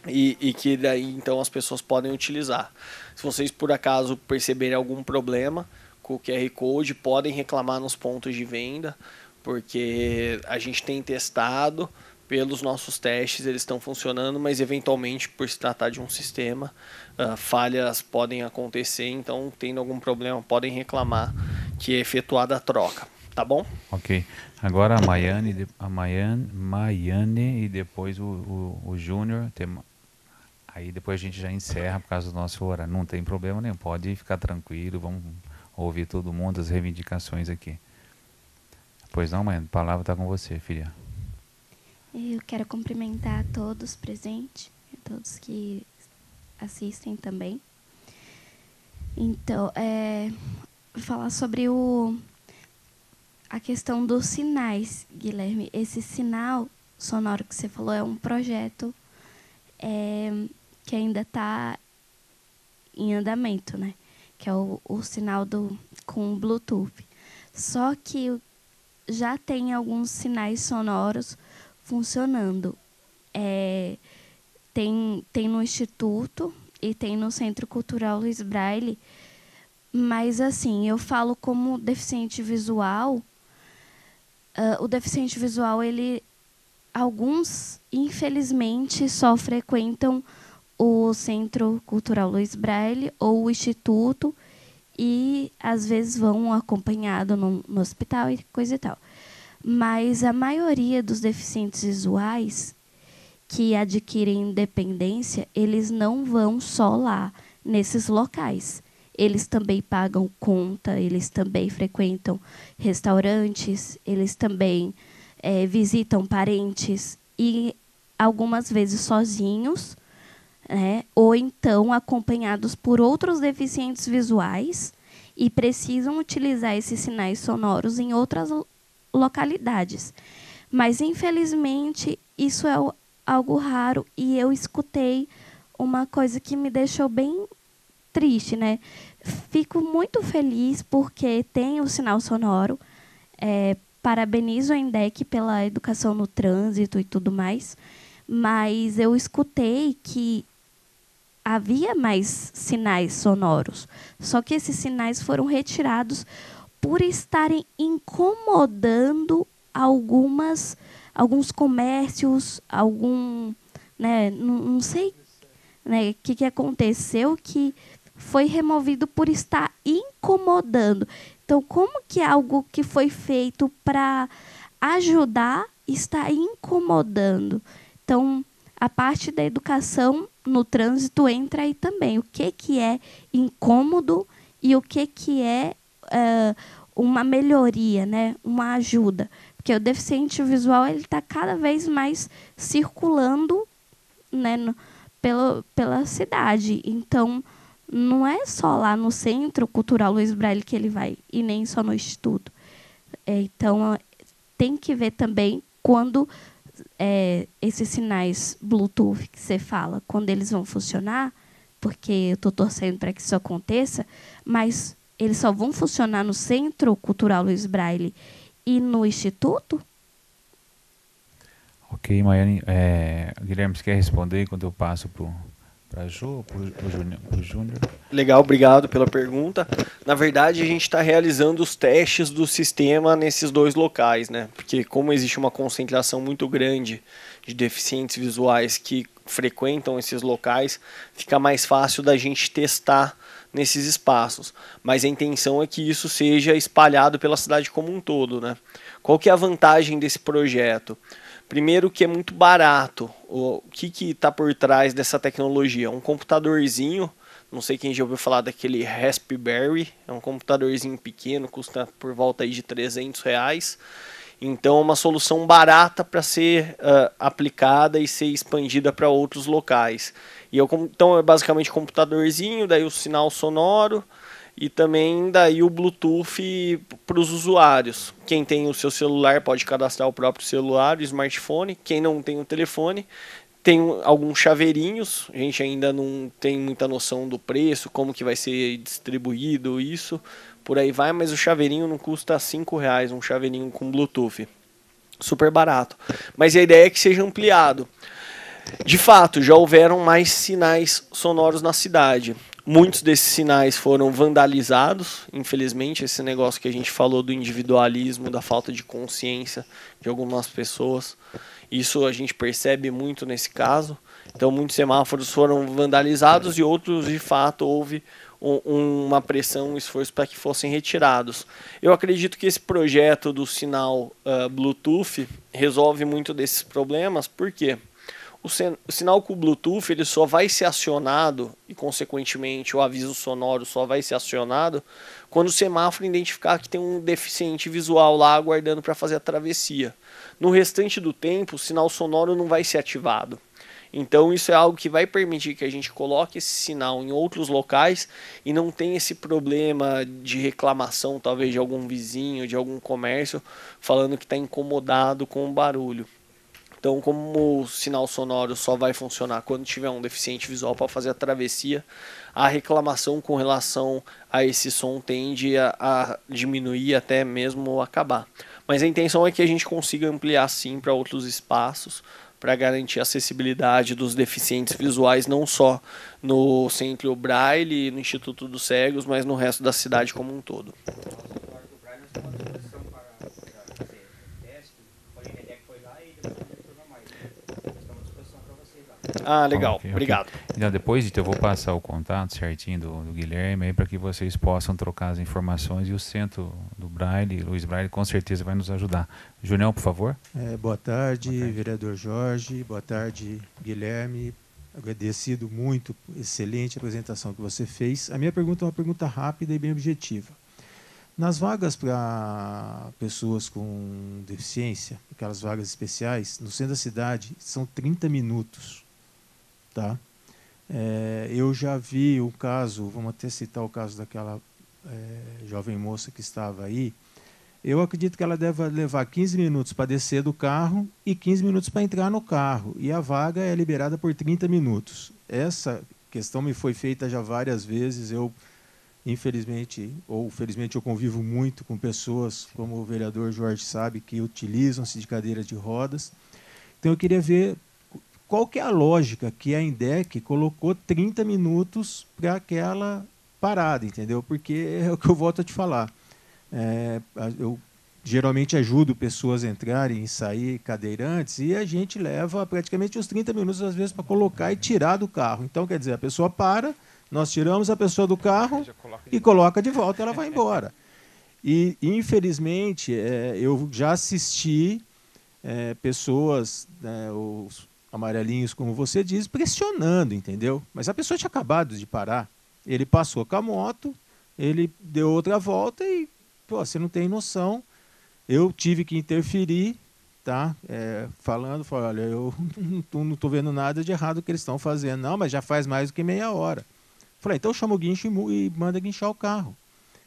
e que daí então as pessoas podem utilizar. Se vocês por acaso perceberem algum problema com o QR Code, podem reclamar nos pontos de venda, porque a gente tem testado, pelos nossos testes eles estão funcionando, mas eventualmente, por se tratar de um sistema, falhas podem acontecer, então tendo algum problema podem reclamar que é efetuada a troca, tá bom? Ok. Agora a Maiane e depois o Júnior. Aí depois a gente já encerra por causa do nosso horário. Não tem problema nenhum, pode ficar tranquilo, vamos ouvir todo mundo, as reivindicações aqui. Pois não, Maiane, a palavra está com você, filha. Eu quero cumprimentar a todos presentes, a todos que assistem também. Então, falar sobre a questão dos sinais, Guilherme. Esse sinal sonoro que você falou é um projeto que ainda está em andamento, né? Que é o sinal com o Bluetooth. Só que já tem alguns sinais sonoros funcionando. Tem no Instituto e tem no Centro Cultural Luiz Braille, mas assim, eu falo como deficiente visual. O deficiente visual, alguns, infelizmente, só frequentam o Centro Cultural Luiz Braille ou o Instituto e, às vezes, vão acompanhado no hospital e coisa e tal. Mas a maioria dos deficientes visuais que adquirem independência, eles não vão só lá, nesses locais. Eles também pagam conta, eles também frequentam restaurantes, eles também visitam parentes e algumas vezes sozinhos, né, ou então acompanhados por outros deficientes visuais e precisam utilizar esses sinais sonoros em outras localidades. Mas, infelizmente, isso é algo raro e eu escutei uma coisa que me deixou bem triste, né? Fico muito feliz porque tem o sinal sonoro. Parabenizo a INDEC pela educação no trânsito e tudo mais, mas eu escutei que havia mais sinais sonoros, só que esses sinais foram retirados por estarem incomodando alguns comércios, né, não sei, né, o que aconteceu, que foi removido por estar incomodando. Então, como que algo que foi feito para ajudar está incomodando? Então, a parte da educação no trânsito entra aí também. O que é incômodo e o que é uma melhoria, né? Uma ajuda. Porque o deficiente visual está cada vez mais circulando, né, pela cidade. Então, não é só lá no Centro Cultural Luiz Braille que ele vai, e nem só no Instituto. Então, tem que ver também quando esses sinais Bluetooth que você fala, quando eles vão funcionar, porque eu estou torcendo para que isso aconteça, mas eles só vão funcionar no Centro Cultural Luiz Braille e no Instituto? Ok, Maiane. Guilherme, você quer responder quando eu passo para a Ju, para o Júnior? Legal, obrigado pela pergunta. Na verdade, a gente está realizando os testes do sistema nesses dois locais, né? Porque como existe uma concentração muito grande de deficientes visuais que frequentam esses locais, fica mais fácil da gente testar nesses espaços. Mas a intenção é que isso seja espalhado pela cidade como um todo, né? Qual que é a vantagem desse projeto? Primeiro, que é muito barato. O que está por trás dessa tecnologia? Um computadorzinho, não sei quem já ouviu falar daquele Raspberry, é um computadorzinho pequeno, custa por volta aí de R$300. Então é uma solução barata para ser aplicada e ser expandida para outros locais. Então é basicamente um computadorzinho, daí o sinal sonoro e também daí o Bluetooth para os usuários. Quem tem o seu celular pode cadastrar o próprio celular, o smartphone. Quem não tem o telefone, tem alguns chaveirinhos. A gente ainda não tem muita noção do preço, como que vai ser distribuído isso, por aí vai, mas o chaveirinho não custa R$5, um chaveirinho com Bluetooth. Super barato. Mas a ideia é que seja ampliado. De fato, já houveram mais sinais sonoros na cidade. Muitos desses sinais foram vandalizados, infelizmente, esse negócio que a gente falou do individualismo, da falta de consciência de algumas pessoas. Isso a gente percebe muito nesse caso. Então, muitos semáforos foram vandalizados e outros, de fato, houve uma pressão, um esforço para que fossem retirados. Eu acredito que esse projeto do sinal Bluetooth resolve muito desses problemas, por quê? O sinal com o Bluetooth ele só vai ser acionado, e consequentemente o aviso sonoro só vai ser acionado, quando o semáforo identificar que tem um deficiente visual lá aguardando para fazer a travessia. No restante do tempo, o sinal sonoro não vai ser ativado. Então isso é algo que vai permitir que a gente coloque esse sinal em outros locais e não tenha esse problema de reclamação, talvez de algum vizinho, de algum comércio, falando que está incomodado com o barulho. Então, como o sinal sonoro só vai funcionar quando tiver um deficiente visual para fazer a travessia, a reclamação com relação a esse som tende a diminuir, até mesmo acabar. Mas a intenção é que a gente consiga ampliar sim para outros espaços, para garantir a acessibilidade dos deficientes visuais, não só no Centro Braille e no Instituto dos Cegos, mas no resto da cidade como um todo. Ah, legal. Okay. Obrigado. Então, depois eu vou passar o contato certinho do Guilherme aí para que vocês possam trocar as informações, e o Centro do Braille, Luiz Braille, com certeza vai nos ajudar. Junião, por favor. Boa tarde, vereador Jorge. Boa tarde, Guilherme. Agradecido muito, excelente apresentação que você fez. A minha pergunta é uma pergunta rápida e bem objetiva. Nas vagas para pessoas com deficiência, aquelas vagas especiais, no centro da cidade, são 30 minutos. Tá? Eu já vi o caso, vamos até citar o caso daquela jovem moça que estava aí. Eu acredito que ela deve levar 15 minutos para descer do carro e 15 minutos para entrar no carro. E a vaga é liberada por 30 minutos. Essa questão me foi feita já várias vezes. Eu, infelizmente, ou felizmente, eu convivo muito com pessoas, como o vereador Jorge sabe, que utilizam-se de cadeira de rodas. Então eu queria ver qual que é a lógica que a INDEC colocou 30 minutos para aquela parada, entendeu? Porque é o que eu volto a te falar. Eu geralmente ajudo pessoas a entrarem e sair cadeirantes e a gente leva praticamente uns 30 minutos, às vezes, para colocar e tirar do carro. Então, quer dizer, a pessoa para, nós tiramos a pessoa do carro e coloca de volta, ela vai embora. E, infelizmente, eu já assisti pessoas, os amarelinhos, como você diz, pressionando, entendeu? Mas a pessoa tinha acabado de parar. Ele passou com a moto, ele deu outra volta e, pô, você não tem noção. Eu tive que interferir, tá? Falando, olha, eu não estou vendo nada de errado que eles estão fazendo. Não, mas já faz mais do que meia hora. Falei, então chama o guincho e manda guinchar o carro.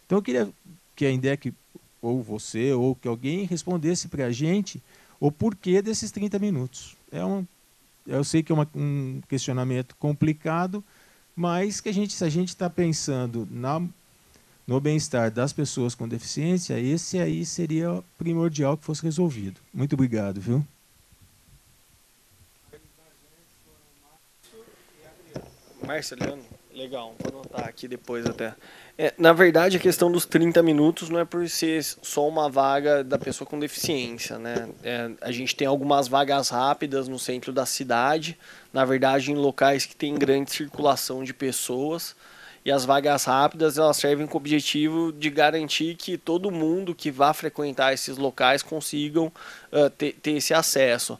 Então eu queria que a INDEC, ou você, ou que alguém respondesse para a gente o porquê desses 30 minutos. Eu sei que é um questionamento complicado, mas que se a gente está pensando no bem-estar das pessoas com deficiência, esse aí seria primordial que fosse resolvido. Muito obrigado, viu? Marceliano, legal, vou anotar aqui depois até. Na verdade, a questão dos 30 minutos não é por ser só uma vaga da pessoa com deficiência, né? A gente tem algumas vagas rápidas no centro da cidade, na verdade em locais que tem grande circulação de pessoas, e as vagas rápidas elas servem com o objetivo de garantir que todo mundo que vá frequentar esses locais consigam ter esse acesso.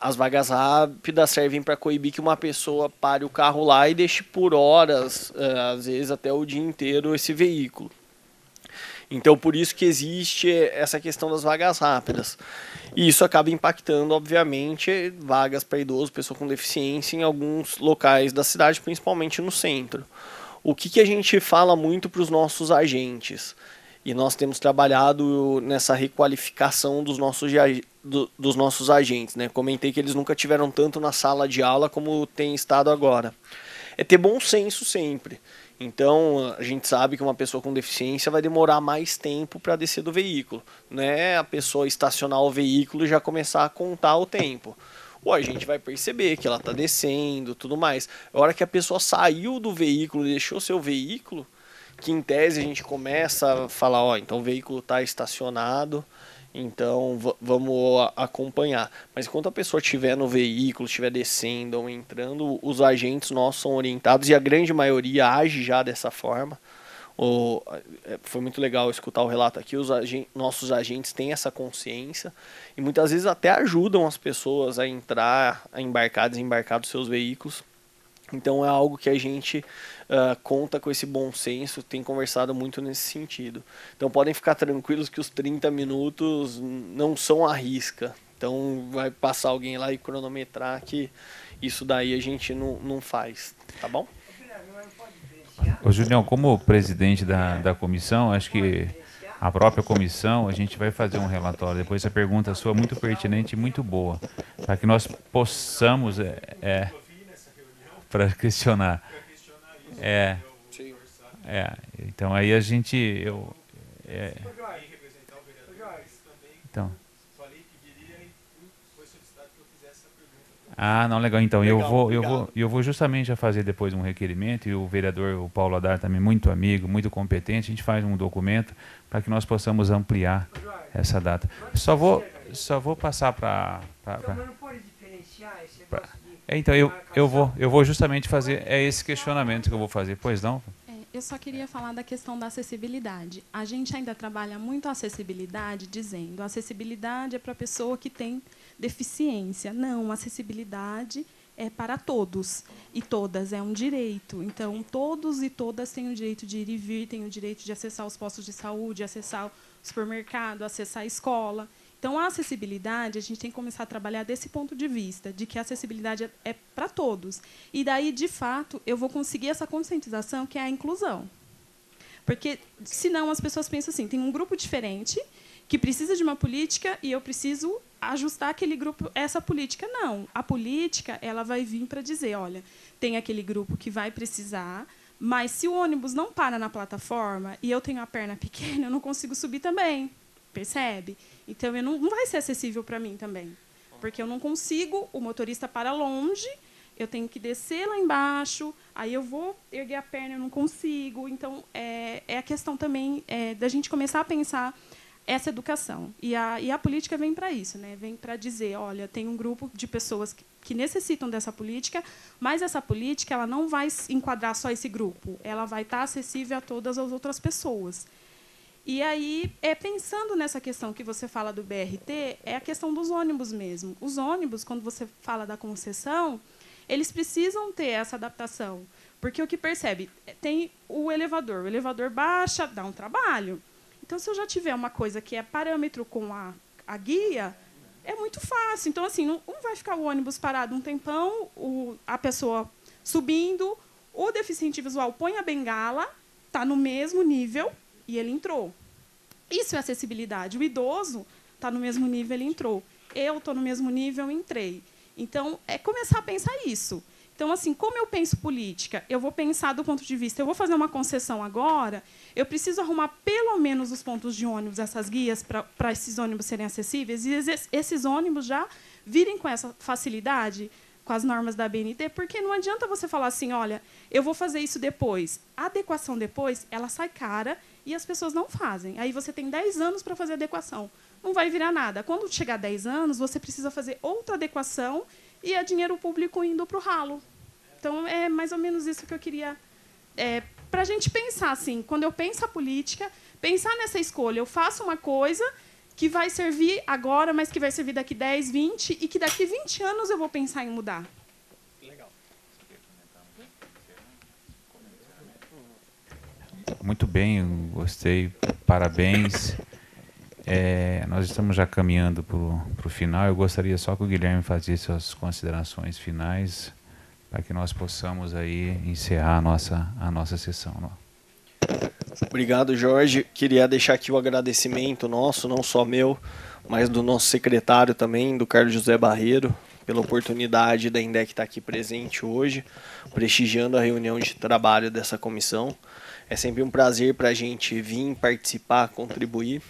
As vagas rápidas servem para coibir que uma pessoa pare o carro lá e deixe por horas, às vezes até o dia inteiro, esse veículo. Então, por isso que existe essa questão das vagas rápidas. E isso acaba impactando, obviamente, vagas para idoso, pessoa com deficiência, em alguns locais da cidade, principalmente no centro. O que a gente fala muito para os nossos agentes? E nós temos trabalhado nessa requalificação dos nossos agentes, né? Comentei que eles nunca tiveram tanto na sala de aula como tem estado agora. É ter bom senso sempre. Então, a gente sabe que uma pessoa com deficiência vai demorar mais tempo para descer do veículo. Não é a pessoa estacionar o veículo e já começar a contar o tempo. o agente vai perceber que ela está descendo, tudo mais. A hora que a pessoa saiu do veículo, deixou seu veículo, que em tese a gente começa a falar, ó, então o veículo está estacionado, então vamos acompanhar. Mas enquanto a pessoa estiver no veículo, estiver descendo ou entrando, os agentes nossos são orientados e a grande maioria age já dessa forma. Foi muito legal escutar o relato aqui, nossos agentes têm essa consciência e muitas vezes até ajudam as pessoas a entrar, a embarcar, desembarcar dos seus veículos. Então é algo que a gente conta com esse bom senso, tem conversado muito nesse sentido. Então podem ficar tranquilos que os 30 minutos não são à risca. Então vai passar alguém lá e cronometrar, que isso daí a gente não faz, tá bom? Ô Julião, como presidente da comissão, acho que a própria comissão, a gente vai fazer um relatório. Depois, essa pergunta sua é muito pertinente e muito boa, para que nós possamos para questionar. Então aí a gente então. Não, legal. Então, eu vou justamente já fazer depois um requerimento, e o vereador o Paulo Haddad também, muito amigo, muito competente, a gente faz um documento para que nós possamos ampliar essa data. Só vou passar para... Então, eu vou justamente fazer esse questionamento que eu vou fazer. Pois não? Eu só queria falar da questão da acessibilidade. A gente ainda trabalha muito a acessibilidade, dizendo a acessibilidade é para a pessoa que tem deficiência. Não, acessibilidade é para todos e todas, é um direito. Então, todos e todas têm o direito de ir e vir, têm o direito de acessar os postos de saúde, acessar o supermercado, acessar a escola. Então, a acessibilidade, a gente tem que começar a trabalhar desse ponto de vista, de que a acessibilidade é para todos. E daí, de fato, eu vou conseguir essa conscientização, que é a inclusão. Porque, senão, as pessoas pensam assim, tem um grupo diferente que precisa de uma política e eu preciso ajustar aquele grupo, essa política. Não, a política ela vai vir para dizer, olha, tem aquele grupo que vai precisar, mas se o ônibus não para na plataforma e eu tenho a perna pequena, eu não consigo subir também, percebe? Então, não vai ser acessível para mim também, porque eu não consigo, o motorista para longe, eu tenho que descer lá embaixo, aí eu vou erguer a perna, eu não consigo. Então, é a questão também da gente começar a pensar essa educação. E a política vem para isso, né? Vem para dizer, olha, tem um grupo de pessoas que necessitam dessa política, mas essa política ela não vai enquadrar só esse grupo, ela vai estar acessível a todas as outras pessoas. E aí, pensando nessa questão que você fala do BRT, é a questão dos ônibus mesmo. Os ônibus, quando você fala da concessão, eles precisam ter essa adaptação, porque o que percebe, tem o elevador baixa, dá um trabalho. Então, se eu já tiver uma coisa que é parâmetro com a guia, é muito fácil. Então, assim, não vai ficar o ônibus parado um tempão, a pessoa subindo, o deficiente visual põe a bengala, está no mesmo nível e ele entrou. Isso é acessibilidade. O idoso está no mesmo nível, ele entrou. Eu estou no mesmo nível, entrei. Então, é começar a pensar isso. Então, assim, como eu penso política, eu vou pensar do ponto de vista, eu vou fazer uma concessão agora, eu preciso arrumar pelo menos os pontos de ônibus, essas guias, para esses ônibus serem acessíveis, e esses ônibus já virem com essa facilidade, com as normas da BNT, porque não adianta você falar assim, olha, eu vou fazer isso depois. A adequação depois, ela sai cara e as pessoas não fazem. Aí você tem 10 anos para fazer a adequação. Não vai virar nada. Quando chegar 10 anos, você precisa fazer outra adequação e é dinheiro público indo para o ralo. Então, é mais ou menos isso que eu queria... para a gente pensar, assim, quando eu penso a política, pensar nessa escolha. Eu faço uma coisa que vai servir agora, mas que vai servir daqui 10, 20, e que daqui 20 anos eu vou pensar em mudar. Legal. Muito bem, gostei. Parabéns. Nós estamos já caminhando para o final. Eu gostaria só que o Guilherme fizesse suas considerações finais para que nós possamos aí encerrar a nossa sessão. Obrigado, Jorge. Queria deixar aqui o agradecimento nosso, não só meu, mas do nosso secretário também, do Carlos José Barreiro, pela oportunidade da INDEC estar aqui presente hoje, prestigiando a reunião de trabalho dessa comissão. É sempre um prazer para a gente vir participar, contribuir.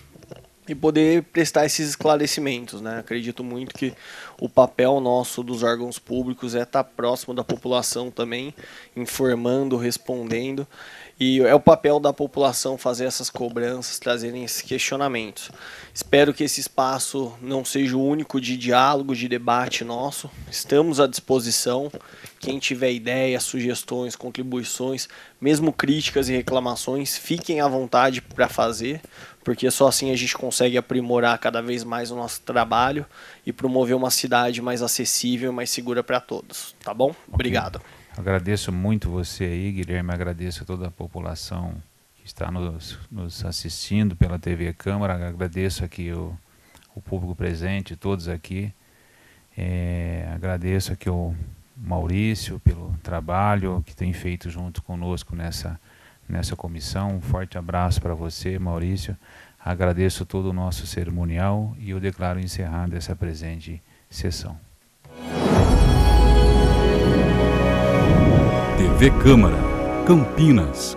e poder prestar esses esclarecimentos, né? Acredito muito que o papel nosso dos órgãos públicos é estar próximo da população também, informando, respondendo, e é o papel da população fazer essas cobranças, trazerem esses questionamentos. Espero que esse espaço não seja o único de diálogo, de debate nosso. Estamos à disposição. Quem tiver ideias, sugestões, contribuições, mesmo críticas e reclamações, fiquem à vontade para fazer, porque só assim a gente consegue aprimorar cada vez mais o nosso trabalho e promover uma cidade mais acessível e mais segura para todos. Tá bom? Obrigado. Agradeço muito você aí, Guilherme, agradeço a toda a população que está nos assistindo pela TV Câmara, agradeço aqui o público presente, todos aqui, agradeço aqui o Maurício pelo trabalho que tem feito junto conosco nessa comissão. Um forte abraço para você, Maurício. Agradeço todo o nosso cerimonial e eu declaro encerrada essa presente sessão. TV Câmara, Campinas.